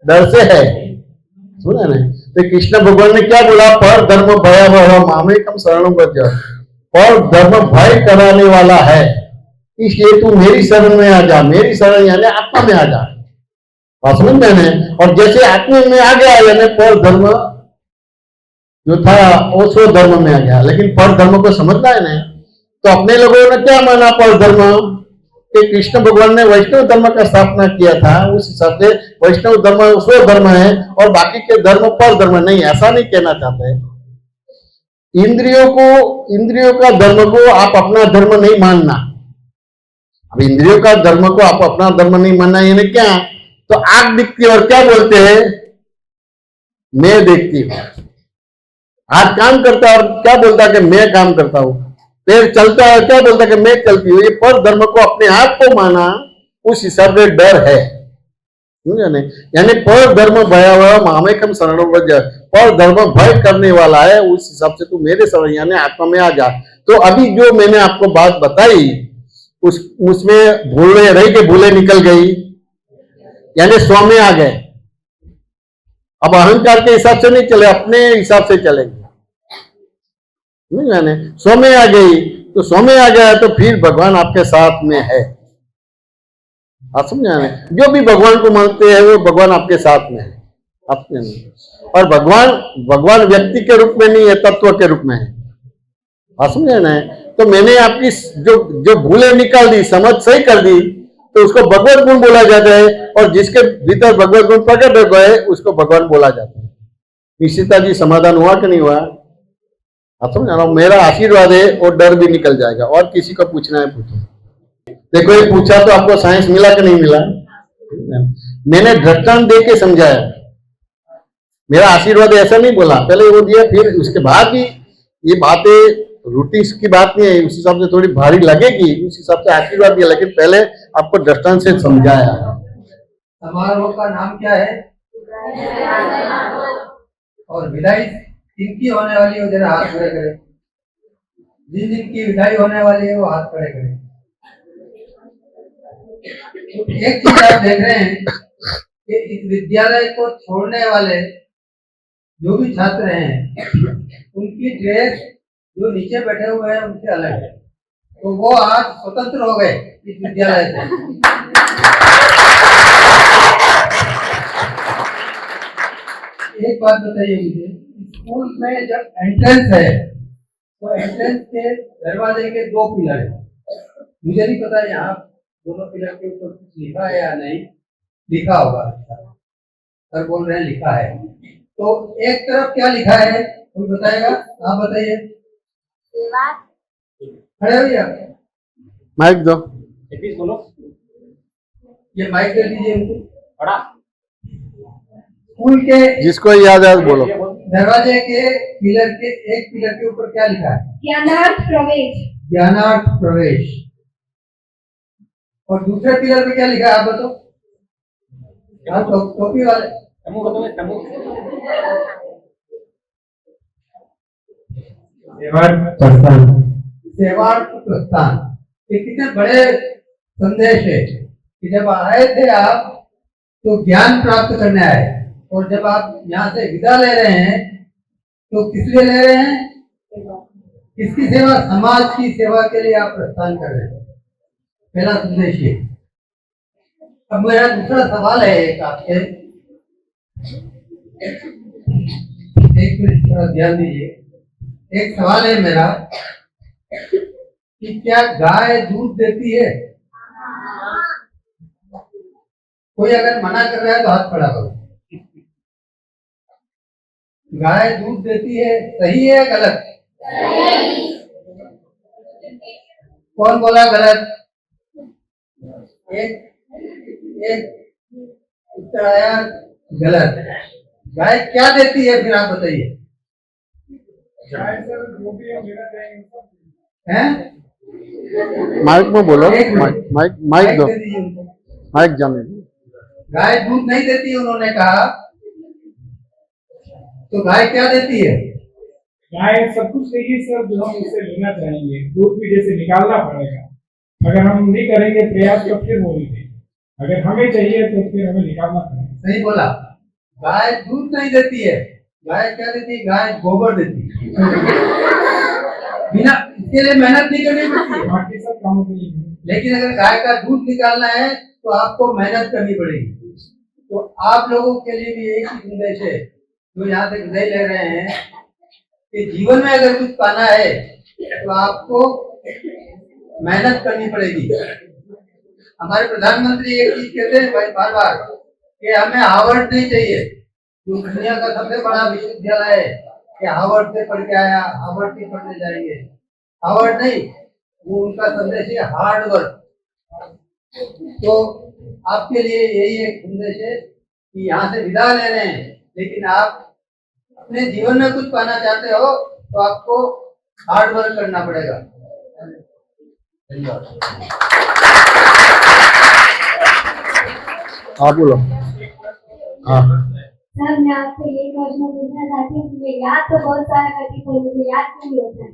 डर से है, सुना ना। तो कृष्ण भगवान ने क्या बोला, पर धर्म भयावह मामेकम शरणं व्रज, पर धर्म भय कराने वाला है, इसलिए तू मेरी शरण में आ जा, मेरी शरण यानी आत्मा में आ जा, बात समझ में है। और जैसे आत्मा में आ गया यानी पर धर्म जो था वो स्व धर्म में आ गया। लेकिन पर धर्म को समझना है ना, तो अपने लोगों ने क्या माना पर धर्म, कि कृष्ण भगवान ने वैष्णव धर्म का स्थापना किया था, उस हिसाब से वैष्णव धर्म स्व धर्म है और बाकी के धर्म पर धर्म नहीं, ऐसा नहीं कहना चाहते। इंद्रियों का धर्म को आप अपना धर्म नहीं मानना। अब इंद्रियों का धर्म को आप अपना धर्म नहीं मानना यानी क्या, तो आंख दिखती है और क्या बोलते हैं, मैं देखती हूं। हाथ काम करता है और क्या बोलता है कि मैं काम करता हूं। पैर चलता है क्या बोलता है कि मैं चलती हूँ। ये पर धर्म को अपने आप को माना, उस हिसाब से डर है, यानी पर धर्म भयावह मामेकम शरणं व्रज, पर धर्म भय करने वाला है, उस हिसाब से तू मेरे शरण यानी आत्मा में आ जा। तो अभी जो मैंने आपको बात बताई उसमें भूले रही के भूले निकल गई, यानी स्व में आ गए। अब अहंकार के हिसाब से नहीं चले, अपने हिसाब से चलेंगे, नहीं स्व में आ गई। तो स्व में आ गया तो फिर भगवान आपके साथ में है, आप समझे। जो भी भगवान को मानते हैं वो भगवान आपके साथ में है, अपने नहीं। और भगवान व्यक्ति के रूप में नहीं है, तत्व के रूप में है, आप समझे ना। तो मैंने आपकी जो भूलें निकाल दी, समझ सही कर दी, तो उसको भगवत गुण बोला जाता है। और जिसके भीतर भगवत गुण प्रकट हो गए उसको भगवान बोला जाता है। निश्चिता जी समाधान हुआ कि नहीं हुआ, आप समझ। मेरा आशीर्वाद है और डर भी निकल जाएगा। और किसी को पूछना है पूछो। देखो ये पूछा तो आपको साइंस मिला कि नहीं मिला, मैंने दृष्टांत दे के समझाया। मेरा आशीर्वाद ऐसा नहीं बोला, पहले वो दिया फिर उसके बाद भी ये बातें रूटीन की बात नहीं है, उस हिसाब से थोड़ी भारी लगेगी, उस हिसाब से आशीर्वाद दिया, लेकिन पहले आपको दृष्टांत से समझाया। समारोह का नाम क्या है, और विदाई किनकी होने वाली है, जरा हाथ खड़े करें। जिन जिनकी विदाई होने वाली है वो हाथ खड़े करें। तो एक चीज आप देख रहे हैं कि इस विद्यालय को छोड़ने वाले जो भी छात्र हैं उनकी ड्रेस जो नीचे बैठे हुए हैं उनसे अलग है, तो वो आज स्वतंत्र हो गए इस विद्यालय से। एक बात बताइए मुझे, स्कूल में जब एंट्रेंस है तो एंट्रेंस के दरवाजे के 2 पिलर है। मुझे नहीं पता यहाँ दोनों पिलर के ऊपर कुछ लिखा है या नहीं? लिखा होगा। सर बोल रहे हैं लिखा है। तो एक तरफ क्या लिखा है कोई बताएगा? आप बताइए। खड़े भैया, माइक दो। ये माइक दे दीजिए उनको। स्कूल के जिसको याद है बोलो। दरवाजे के पिलर के एक पिलर के ऊपर क्या लिखा है? ज्ञानार्थ प्रवेश। ज्ञानार्थ प्रवेश। और दूसरे पिलर पे क्या लिखा है आप बताओ? हाँ, टोपी वाले सेवार्थ प्रस्थान। ये कितने बड़े संदेश है कि जब आए थे आप तो ज्ञान प्राप्त करने आए, और जब आप यहाँ से विदा ले रहे हैं तो किस लिए ले रहे हैं? किसकी सेवा? समाज की सेवा के लिए आप प्रस्थान कर रहे हैं। पहला संदेश ये। अब मेरा दूसरा सवाल है एक आपसे, एक मिनट थोड़ा ध्यान दीजिए। एक सवाल है मेरा कि क्या गाय दूध देती है? कोई अगर मना कर रहा है तो हाथ खड़ा करो। गाय दूध देती है, सही है गलत? कौन बोला गलत? एक उत्तर आया गलत। गाय क्या देती है फिर आप बताइए? हैं? माइक में बोलो। एक मिनट। माइक दो। दे दीजिए उनको। माइक जाने दो। गाय दूध नहीं देती उन्होंने कहा, तो गाय क्या देती है? गाय सब कुछ देगी सर, जो हम उससे लेना चाहेंगे। दूध भी जैसे निकालना पड़ेगा, अगर हम नहीं करेंगे प्रयास तो फिर होगी। अगर हमें चाहिए तो फिर हमें निकालना पड़ेगा। सही बोला। गाय दूध नहीं देती है, गाय क्या देती है? गाय गोबर देती है। बिना इसके लिए मेहनत नहीं करनी पड़ती है। बाकी सब कामों के लिए। लेकिन अगर गाय का दूध निकालना है तो आपको मेहनत करनी पड़ेगी। तो आप लोगों के लिए भी एक ही संदेश है जो यहाँ से विदाई ले रहे हैं कि जीवन में अगर कुछ पाना है तो आपको मेहनत करनी पड़ेगी। हमारे प्रधानमंत्री एक चीज कहते हैं भाई बार बार कि हमें हार्वर्ड नहीं चाहिए, जो दुनिया का सबसे बड़ा विश्वविद्यालय है, कि हार्वर्ड से पढ़ के आया, हार्वर्ड से पढ़ने जाएंगे। हार्वर्ड नहीं, वो उनका संदेश है हार्ड वर्क। तो आपके लिए यही एक संदेश है कि यहाँ से विदा ले रहे हैं, लेकिन आप अपने जीवन में कुछ पाना चाहते हो तो आपको हार्ड वर्क करना पड़ेगा। धन्यवाद। आप बोलो। हाँ, सर मैं आपसे ये प्रश्न पूछना चाहती हूँ, मुझे याद तो बहुत सारा करती हूँ, मुझे याद क्यों नहीं होता है?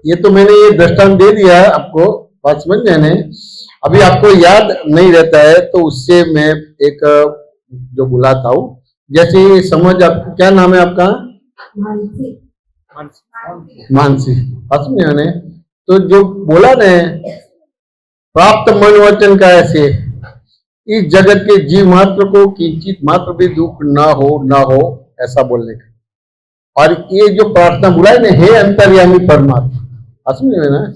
ये तो मैंने ये दृष्टांत दे दिया है आपको, बात समझ गए ने। अभी आपको याद नहीं रहता है तो उससे मैं एक जो बुलाता हूँ, जैसे समझ आपको क्या नाम है आपका? मानसी। बात समझे ने? तो जो बोला ने प्राप्त मन वचन का ऐसे, इस जगत के जीव मात्र को किंचित मात्र भी दुख ना हो ऐसा बोलने का। और ये जो प्रार्थना बुलाए ना, हे अंतर्यामी परमात्मा, समझे ना।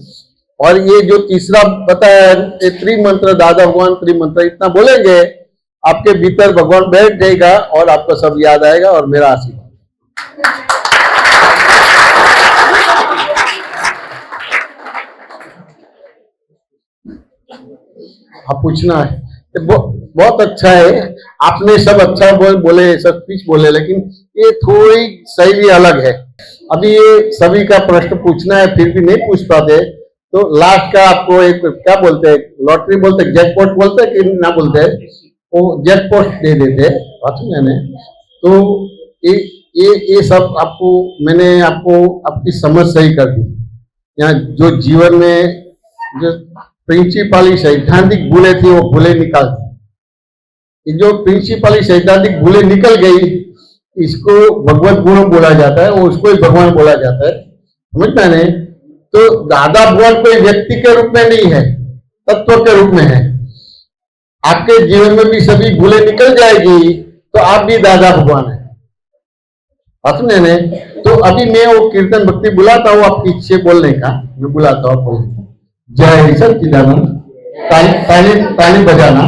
और ये जो तीसरा बताया त्रिमंत्र, दादा भगवान त्रिमंत्र, इतना बोलेंगे आपके भीतर भगवान बैठ जाएगा और आपको सब याद आएगा। और मेरा आशीर्वाद। आप पूछना है तो बहुत अच्छा है, आपने सब अच्छा बोले, सब कुछ बोले, लेकिन ये थोड़ी शैली अलग है। अभी ये सभी का प्रश्न पूछना है फिर भी नहीं पूछ पाते, तो लास्ट का आपको एक क्या बोलते हैं, लॉटरी बोलते हैं, जैकपॉट बोलते हैं कि ना बोलते हैं, वो जैकपॉट दे देते मैंने। तो ये सब आपको मैंने आपकी समझ सही कर दी। यहाँ जो जीवन में जो प्रिंसिपली सैद्धांतिक भूले थी वो भूले निकाल दी। जो प्रिंसिपली सैद्धांतिक भूले निकल गई, इसको भगवत गुण बोला जाता है, वो उसको ही भगवान बोला जाता है। समझता है? तो दादा भगवान कोई व्यक्ति के रूप में नहीं है, तत्व के रूप में है। आपके जीवन में भी सभी भूले निकल जाएगी तो आप भी दादा भगवान है। समझे ने? तो तो अभी मैं वो कीर्तन भक्ति बुलाता हूँ आपकी इच्छा बोलने का, मैं बुलाता हूँ बोलने। जय सच्चिदानंद, ताली ताली ताली बजाना।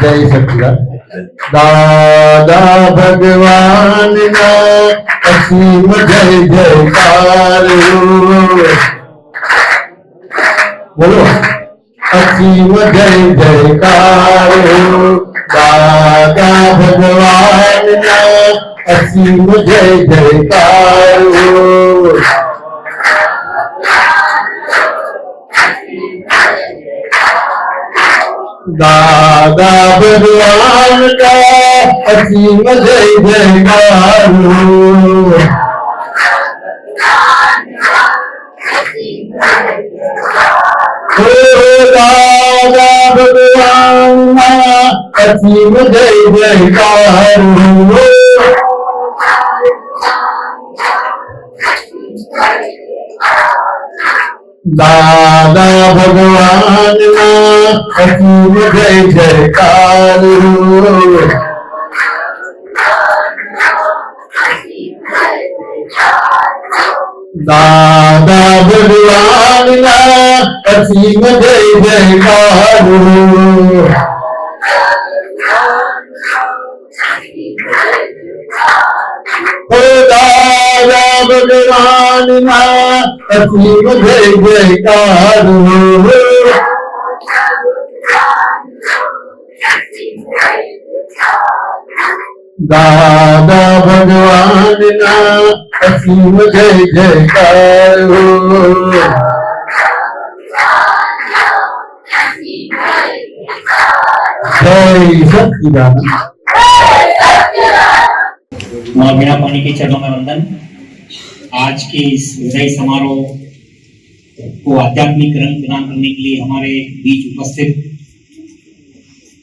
जय सच्चिदानंद। दादा भगवान ना असीम जय जयकार बोलो, असीम जय जयकार दादा भगवान ना असीम जय जयकार दादा भगवान का असीम जय जयकार दादा भगवान का असीम जय जयकार दादा भगवान ना असीम जय जयकार दादा भगवान ना असीम जय जयकार दादा भगवान ना असीम जय जयकार दादा भगवान ना असीम जय जयकार जय सच्चिदानंद। और मीणा पानी के चरणों में वंदन। आज के इस हृदय समारोह को आध्यात्मिक रंग प्रदान करने के लिए हमारे बीच उपस्थित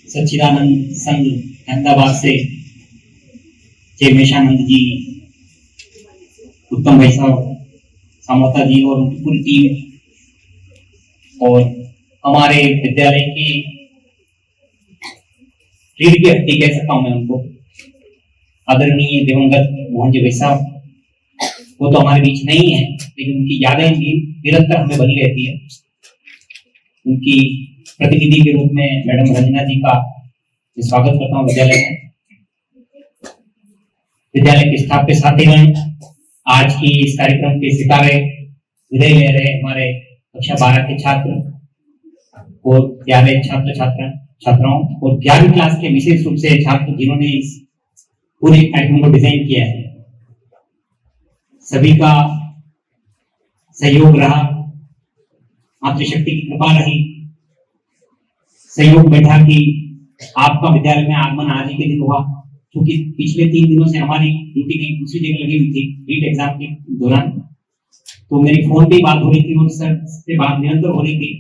सच्चिदानंद संघ अहमदाबाद से जय मेशानंद जी, उत्तम भाई साहब, सामोता जी और उनकी पूरी टीम, और हमारे विद्यालय के रीढ़ की हड्डी कह सकता हूं मैं उनको, आदरणीय दिवंगत मोहन जी भाई साहब। वो तो हमारे बीच नहीं है, लेकिन उनकी यादें निरंतर हमें बनी रहती है। उनकी प्रतिनिधि के रूप में मैडम रंजना जी का स्वागत करता हूँ विद्यालय में। विद्यालय के स्थापक साथीगण, आज की इस कार्यक्रम के सितारे विदाई ले रहे हमारे कक्षा 12 के छात्र और प्यारे छात्र छात्राओं और 11वीं क्लास के विशेष रूप से छात्र जिन्होंने इस पूरे कार्यक्रम को डिजाइन किया है, सभी का सहयोग रहा, मातृशक्ति की कृपा रही, सहयोग बैठा कि आपका विद्यालय में आगमन आज ही के दिन हुआ। क्योंकि पिछले 3 दिनों से हमारी ड्यूटी कहीं दूसरी जगह लगी हुई थी नीट एग्जाम के दौरान, तो मेरी फोन पे बात हो रही थी और सर से बात निरंतर हो रही थी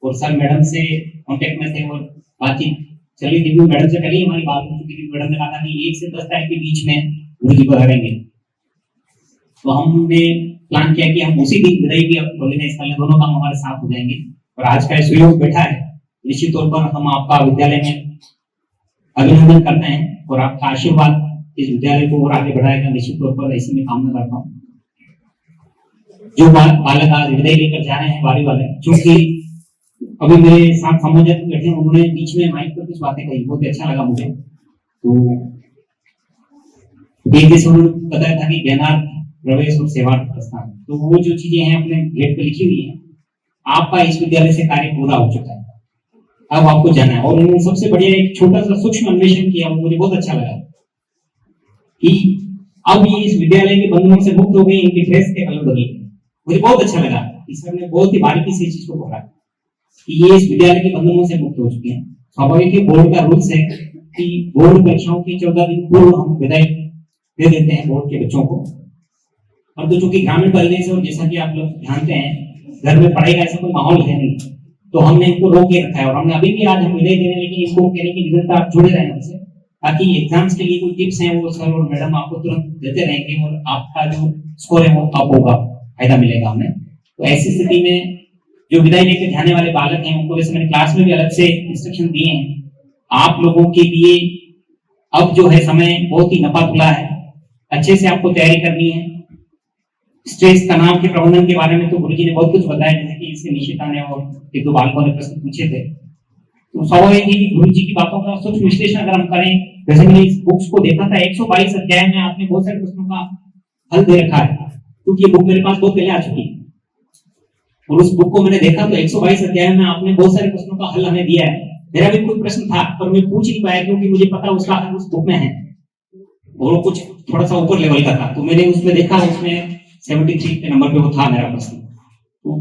और सर मैडम से कांटेक्ट में थे और बातचीत चली थी। मैडम से पहले ही हमारी बात हो चुकी थी। मैडम ने कहा था कि 1 से 10 तारीख के बीच में गुरु जी को हराएंगे, तो हमने प्लान किया कि हम उसी दिन विदाई भी अब बोलेंगे, इस दोनों काम हमारे साथ हो जाएंगे। और आज का सहयोग बैठा है, निश्चित तौर पर हम आपका विद्यालय में अभिनंदन करते हैं और आपका आशीर्वाद इस विद्यालय को और आगे बढ़ाएगा, निश्चित तौर पर ऐसी मैं कामना करता हूँ। जो बालक आज विदाई लेकर जा रहे हैं बारी वाले, क्योंकि अभी मेरे साथ समझक बैठे, उन्होंने बीच में माइक पर कुछ बातें कही, बहुत अच्छा लगा मुझे। तो जैसे उन्होंने बताया था कि ज्ञानार्थ, प्रवेश और सेवार्थ प्रस्थान, तो वो जो चीजें हैं अपने गेट पे लिखी हुई है। आपका इस विद्यालय से कार्य पूरा हो चुका है, अब आपको जाना है। और उन्होंने सबसे बढ़िया एक छोटा सा सूक्ष्म अन्वेषण किया, मुझे बहुत अच्छा लगा कि अब ये इस विद्यालय के बंधनों से मुक्त हो गए, इनके ड्रेस के कलर बदल गए। मुझे बहुत अच्छा लगा कि सर ने बहुत ही बारीकी से इस चीज को पकड़ा कि ये इस विद्यालय के बंधनों से मुक्त हो चुके हैं। स्वाभाविक है, बोर्ड का रूल्स है कि बोर्ड परीक्षाओं की 14 दिन पूर्व हम विदाई दे देते हैं बोर्ड के बच्चों को। और तो चूंकि ग्रामीण परिवेश है और जैसा कि आप लोग जानते हैं, घर में पढ़ाई का ऐसा कोई माहौल है नहीं, तो हमने इनको रोक के रखा है। और हमने अभी भी आज हम विदाई दे रहे हैं, लेकिन इनको कहने की निरंतर आप जुड़े रहें हमसे, ताकि एग्जाम्स के लिए कोई टिप्स हैं वो सर और मैडम आपको तुरंत देते रहेंगे और आपका जो स्कोर है वो अप होगा, फायदा मिलेगा हमें। तो ऐसी स्थिति में जो विदाई लेकर जाने वाले बालक हैं उनको वैसे मैंने क्लास में भी अलग से इंस्ट्रक्शन दिए हैं। आप लोगों के लिए अब जो है समय बहुत ही नपा खुला है, अच्छे से आपको तैयारी करनी है। स्ट्रेस तनाव के प्रबंधन के बारे में तो गुरुजी ने बहुत कुछ बताया, जैसे कि इससे निशिता ने और एक दो बालकों ने प्रश्न पूछे थे। तो स्वाभाविक है कि गुरुजी की बातों का सूक्ष्म विश्लेषण अगर हम करें, वैसे मैंने इस बुक्स को देखा था 122 अध्याय में आपने बहुत सारे प्रश्नों का हल दे रखा है, क्योंकि ये बुक मेरे पास बहुत पहले आ चुकी है और उस बुक को मैंने देखा तो 122 अध्याय में आपने बहुत सारे प्रश्नों का हल हमें दिया है। मेरा भी कोई प्रश्न था पर मैं पूछ नहीं पाया क्योंकि मुझे पता उसका हल उस बुक में है और वो कुछ थोड़ा सा ऊपर लेवल का था, तो मैंने उसमें देखा, उसमें 73 के नंबर पे वो था मेरा प्रश्न। तो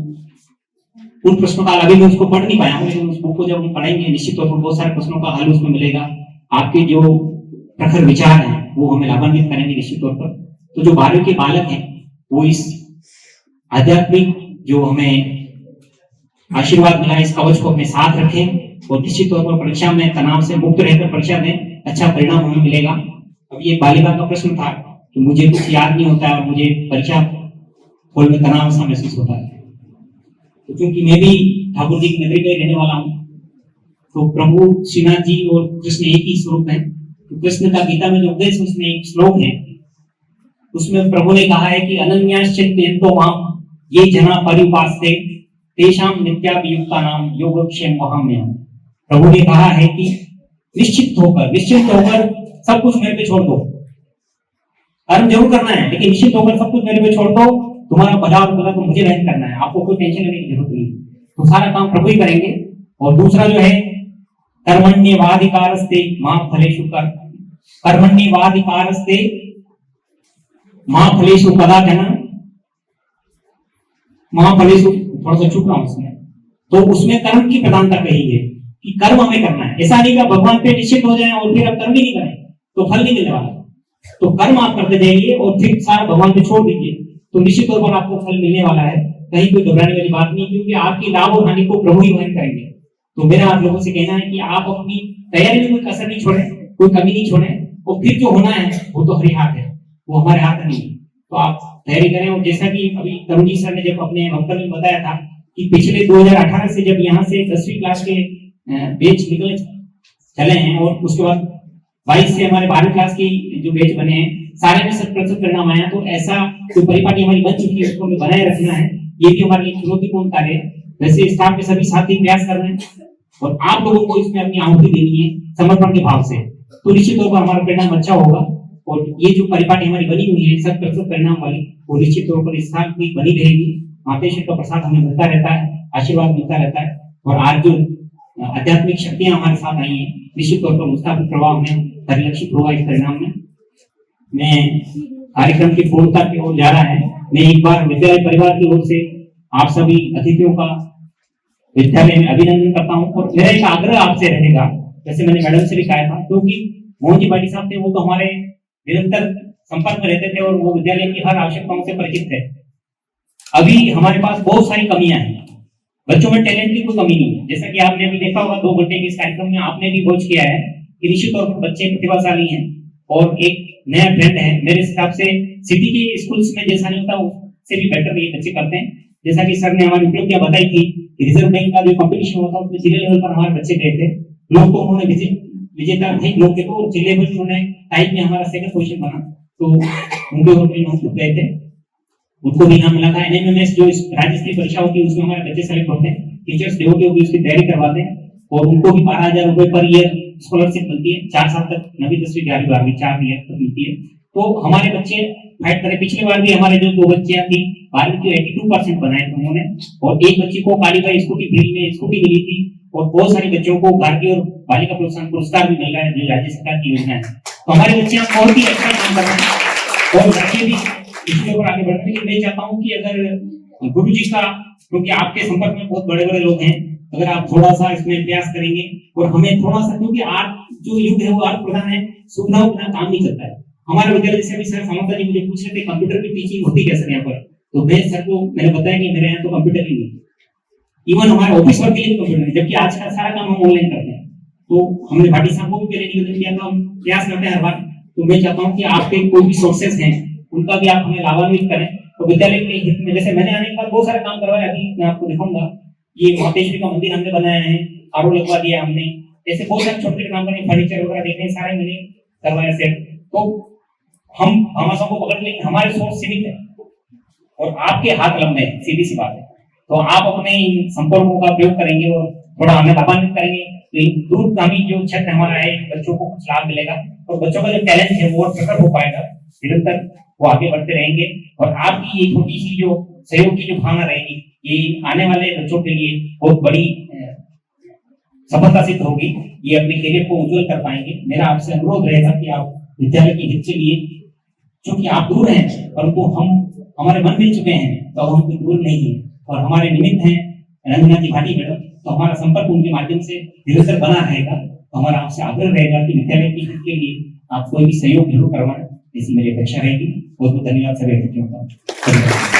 उन प्रश्नों का अभी मैं उसको पढ़ नहीं पाया हूँ, लेकिन उस बुक को जब हम पढ़ेंगे निश्चित तौर पर बहुत सारे प्रश्नों का हल उसमें मिलेगा। आपके जो प्रखर विचार हैं वो हमें लाभान्वित करेंगे निश्चित तौर पर। तो जो 12वीं के बालक हैं वो इस आध्यात्मिक जो हमें आशीर्वाद मिला इस कवच को अपने साथ रखें और निश्चित तौर पर परीक्षा में तनाव से मुक्त रहकर परीक्षा दें, अच्छा परिणाम हमें मिलेगा। अभी एक बालिका का प्रश्न था कि मुझे कुछ याद नहीं होता है और मुझे परीक्षा हॉल में तनाव सा महसूस होता है। तो क्योंकि मैं भी ठाकुर जी की नगरी का ही रहने वाला हूँ, तो प्रभु श्रीनाथ जी और कृष्ण एक ही स्वरूप है। तो कृष्ण का गीता में जो उपदेश उसमें एक श्लोक है, उसमें प्रभु ने कहा है कि अनन्याश्चिन्तयन्तो माम ये जना पर्युपास्ते तेषां नित्याभियुक्ता नाम योगक्षेम वहाम्यहम्। प्रभु ने कहा है कि निश्चित होकर सब कुछ मेरे पे छोड़ दो। कर्म जरूर करना है लेकिन निश्चित होकर सब कुछ मेरे पे छोड़ दो, तुम्हारा भला और बुरा तो मुझे नहीं करना है, आपको कोई टेंशन लेने की जरूरत नहीं, तो सारा काम प्रभु ही करेंगे। और दूसरा जो है कर्मण्येवाधिकारस्ते मा फलेषु कर्मण्येवाधिकारस्ते मा फलेषु कदाचन मा फलेषु, थोड़ा सा चुप रहा हूं उसमें, तो उसमें कर्म की प्रधानता कही है कि कर्म हमें करना है। ऐसा नहीं कि भगवान पे निश्चित हो जाए और फिर अब कर्म ही नहीं करें तो फल नहीं मिलने वाला। तो कर्म आप करते जाइए और फिर सारा भगवान पे छोड़ दीजिए, तो निश्चित तौर पर आपको फल मिलने वाला है। कहीं कोई घबराने वाली बात नहीं, क्योंकि आपकी लाभ और हानि को प्रभु ही वहन करेंगे। तो मेरा आप लोगों से कहना है कि आप अपनी तैयारी में कोई कसर नहीं छोड़े, कोई कमी नहीं छोड़े, और फिर जो होना है वो तो हरि हाथ है, वो हमारे हाथ नहीं है। तो आप तैयारी करें। और जैसा कि अभी तरुण जी सर ने जब अपने वक्तव्य में बताया था कि पिछले 2018 से जब यहाँ से 10वीं क्लास के बैच निकले चले हैं और उसके बाद 22 से हमारे 12वीं क्लास की जो बैच बने हैं सारे में 100% परिणाम आया। तो ऐसा जो परिपाटी हमारी बन चुकी है उसको हमें बनाए रखना है, ये भी हमारे लिए चुनौतीपूर्ण कार्य है। वैसे स्टाफ के सभी साथी प्रयास कर रहे हैं और आप लोगों को इसमें अपनी आहुति देनी है समर्पण के भाव से, तो निश्चित तौर पर हमारा परिणाम अच्छा होगा। और ये जो परिपाटी हमारी बनी हुई है 100% परिणाम वाली, वो निश्चित तौर पर इस साल भी बनी रहेगी। मातेश्वर का प्रसाद हमें मिलता रहता है, आशीर्वाद मिलता रहता है। और आज जो आध्यात्मिक शक्तियां हमारे साथ आई हैं निश्चित तौर पर उसका भी प्रभाव हमें परिलक्षित होगा इस परिणाम में। मैं कार्यक्रम की पूर्णता की ओर जा रहा है। मैं एक बार विद्यालय परिवार की ओर से आप सभी अतिथियों का विद्यालय में अभिनंदन करता हूं। और मेरा एक आग्रह आपसे रहेगा, जैसे मैंने मैडम से भी कहा था, क्योंकि मोहन जी पाटिल साहब थे, वो तो हमारे निरंतर संपर्क में रहते थे और वो विद्यालय की हर आवश्यकताओं से परिचित थे। अभी हमारे पास बहुत सारी कमियां हैं, बच्चों में टैलेंट की कोई कमी नहीं है। जैसा कि आपने अभी देखा होगा 2 घंटे के इस कार्यक्रम में आपने भी खोज किया है कि निश्चित तौर पर बच्चे प्रतिभाशाली हैं और एक नया ट्रेंड है। मेरे हिसाब से सिटी के स्कूल्स में जैसा नहीं होता उससे भी बेटर ये बच्चे करते हैं। जैसा कि सर ने हमारी उपलब्धियां बताई थी, रिजर्व बैंक का जो कंपटीशन होता है उसमें जिले लेवल पर हमारे बच्चे गए थे, लोग तो उन्होंने विजेता थे लोग के, तो जिले लेवल में उन्होंने टाइप में हमारा 2nd पोजीशन बना, तो उनके ऊपर हम गए थे, उनको भी नाम मिला था। एनएमएमएस जो राज्य स्तरीय परीक्षा होती है उसमें हमारे बच्चे सेलेक्ट होते हैं, टीचर्स डे होते हुए उसकी तैयारी करवाते हैं और उनको भी 12,000 रुपए पर ईयर स्कॉलरशिप मिलती है। 4 साल तक 9वीं 10वीं 11वीं 12वीं 4 ईयर तक मिलती है। तो हमारे बच्चे फाइट करें। पिछली बार भी हमारे जो 2 बच्चियां थी 12वीं की 82% बनाए थे उन्होंने, और एक बच्ची को कालीबाई स्कूटी फ्री में स्कूटी मिली थी और बहुत सारे बच्चों को भारतीय और बालिका प्रोत्साहन पुरस्कार भी मिल रहा है जो राज्य सरकार की योजना है। तो हमारे बच्चे बहुत ही अच्छा काम कर रहे हैं और बच्चे भी इसके ऊपर आगे बढ़ रहे हैं। मैं चाहता हूँ कि अगर गुरु जी का, क्योंकि आपके संपर्क में बहुत बड़े बड़े लोग हैं, अगर आप थोड़ा सा इसमें प्रयास करेंगे और हमें थोड़ा सा, क्योंकि आज जो युग है वो आज प्रधान है, सुविधाओं बिना काम नहीं चलता है। हमारे विद्यालय से भी सर समर्था जी मुझे पूछ रहे थे कंप्यूटर की टीचिंग होती कैसे यहाँ पर, तो मैं सर को मैंने बताया कि मेरे यहाँ तो कंप्यूटर ही नहीं, इवन हमारे ऑफिस वर्क के लिए कंप्यूटर नहीं, जबकि आज का सारा काम हम ऑनलाइन करते हैं। तो हमने भाटी साहब को भी पहले निवेदन किया था, हम प्रयास करते हैं हर बार। तो मैं चाहता हूँ कि आपके कोई भी सोर्सेस हैं उनका भी आप हमें लाभान्वित करें। तो विद्यालय के हित में, जैसे मैंने आने के बाद बहुत सारे काम करवाए, अभी मैं आपको दिखाऊंगा, ये मातेश्वरी का मंदिर हमने बनाया है, आरो लगवा दिया हमने, ऐसे बहुत सारे छोटे छोटे काम करने, फर्नीचर वगैरह देखने सारे मैंने करवाया सेट। तो हम भामाशाह को पकड़ लेंगे, हमारे सोच सीमित है और आपके हाथ लंबे हैं, सीधी सी बात है। तो आप अपने इन संपर्कों का प्रयोग करेंगे और थोड़ा हमें लाभान्वित करेंगे, तो एक दूरगामी जो क्षेत्र हमारा है, बच्चों को कुछ लाभ मिलेगा और बच्चों का जो टैलेंट है वो प्रकट हो पाएगा, निरंतर वो आगे बढ़ते रहेंगे और आपकी ये छोटी सी जो सहयोग की जो भावना रहेगी, ये आने वाले बच्चों के लिए बहुत बड़ी सफलता सिद्ध होगी। ये अपने करियर को उज्जवल कर पाएंगे। मेरा आपसे अनुरोध रहेगा कि आप विद्यालय के हित के लिए, क्योंकि आप दूर हैं परंतु हम हमारे मन मिल चुके हैं, तो हम कोई दूर नहीं है और हमारे निमित्त हैं रंजना जी भाटी मैडम, तो हमारा संपर्क उनके माध्यम से निरंतर बना रहेगा। तो हमारा आपसे आग्रह रहेगा कि विद्यालय के हित के लिए आप कोई भी सहयोग जरूर करवाएं, ऐसी मेरी अपेक्षा रहेगी। बहुत बहुत धन्यवाद सभी अतिथियों का।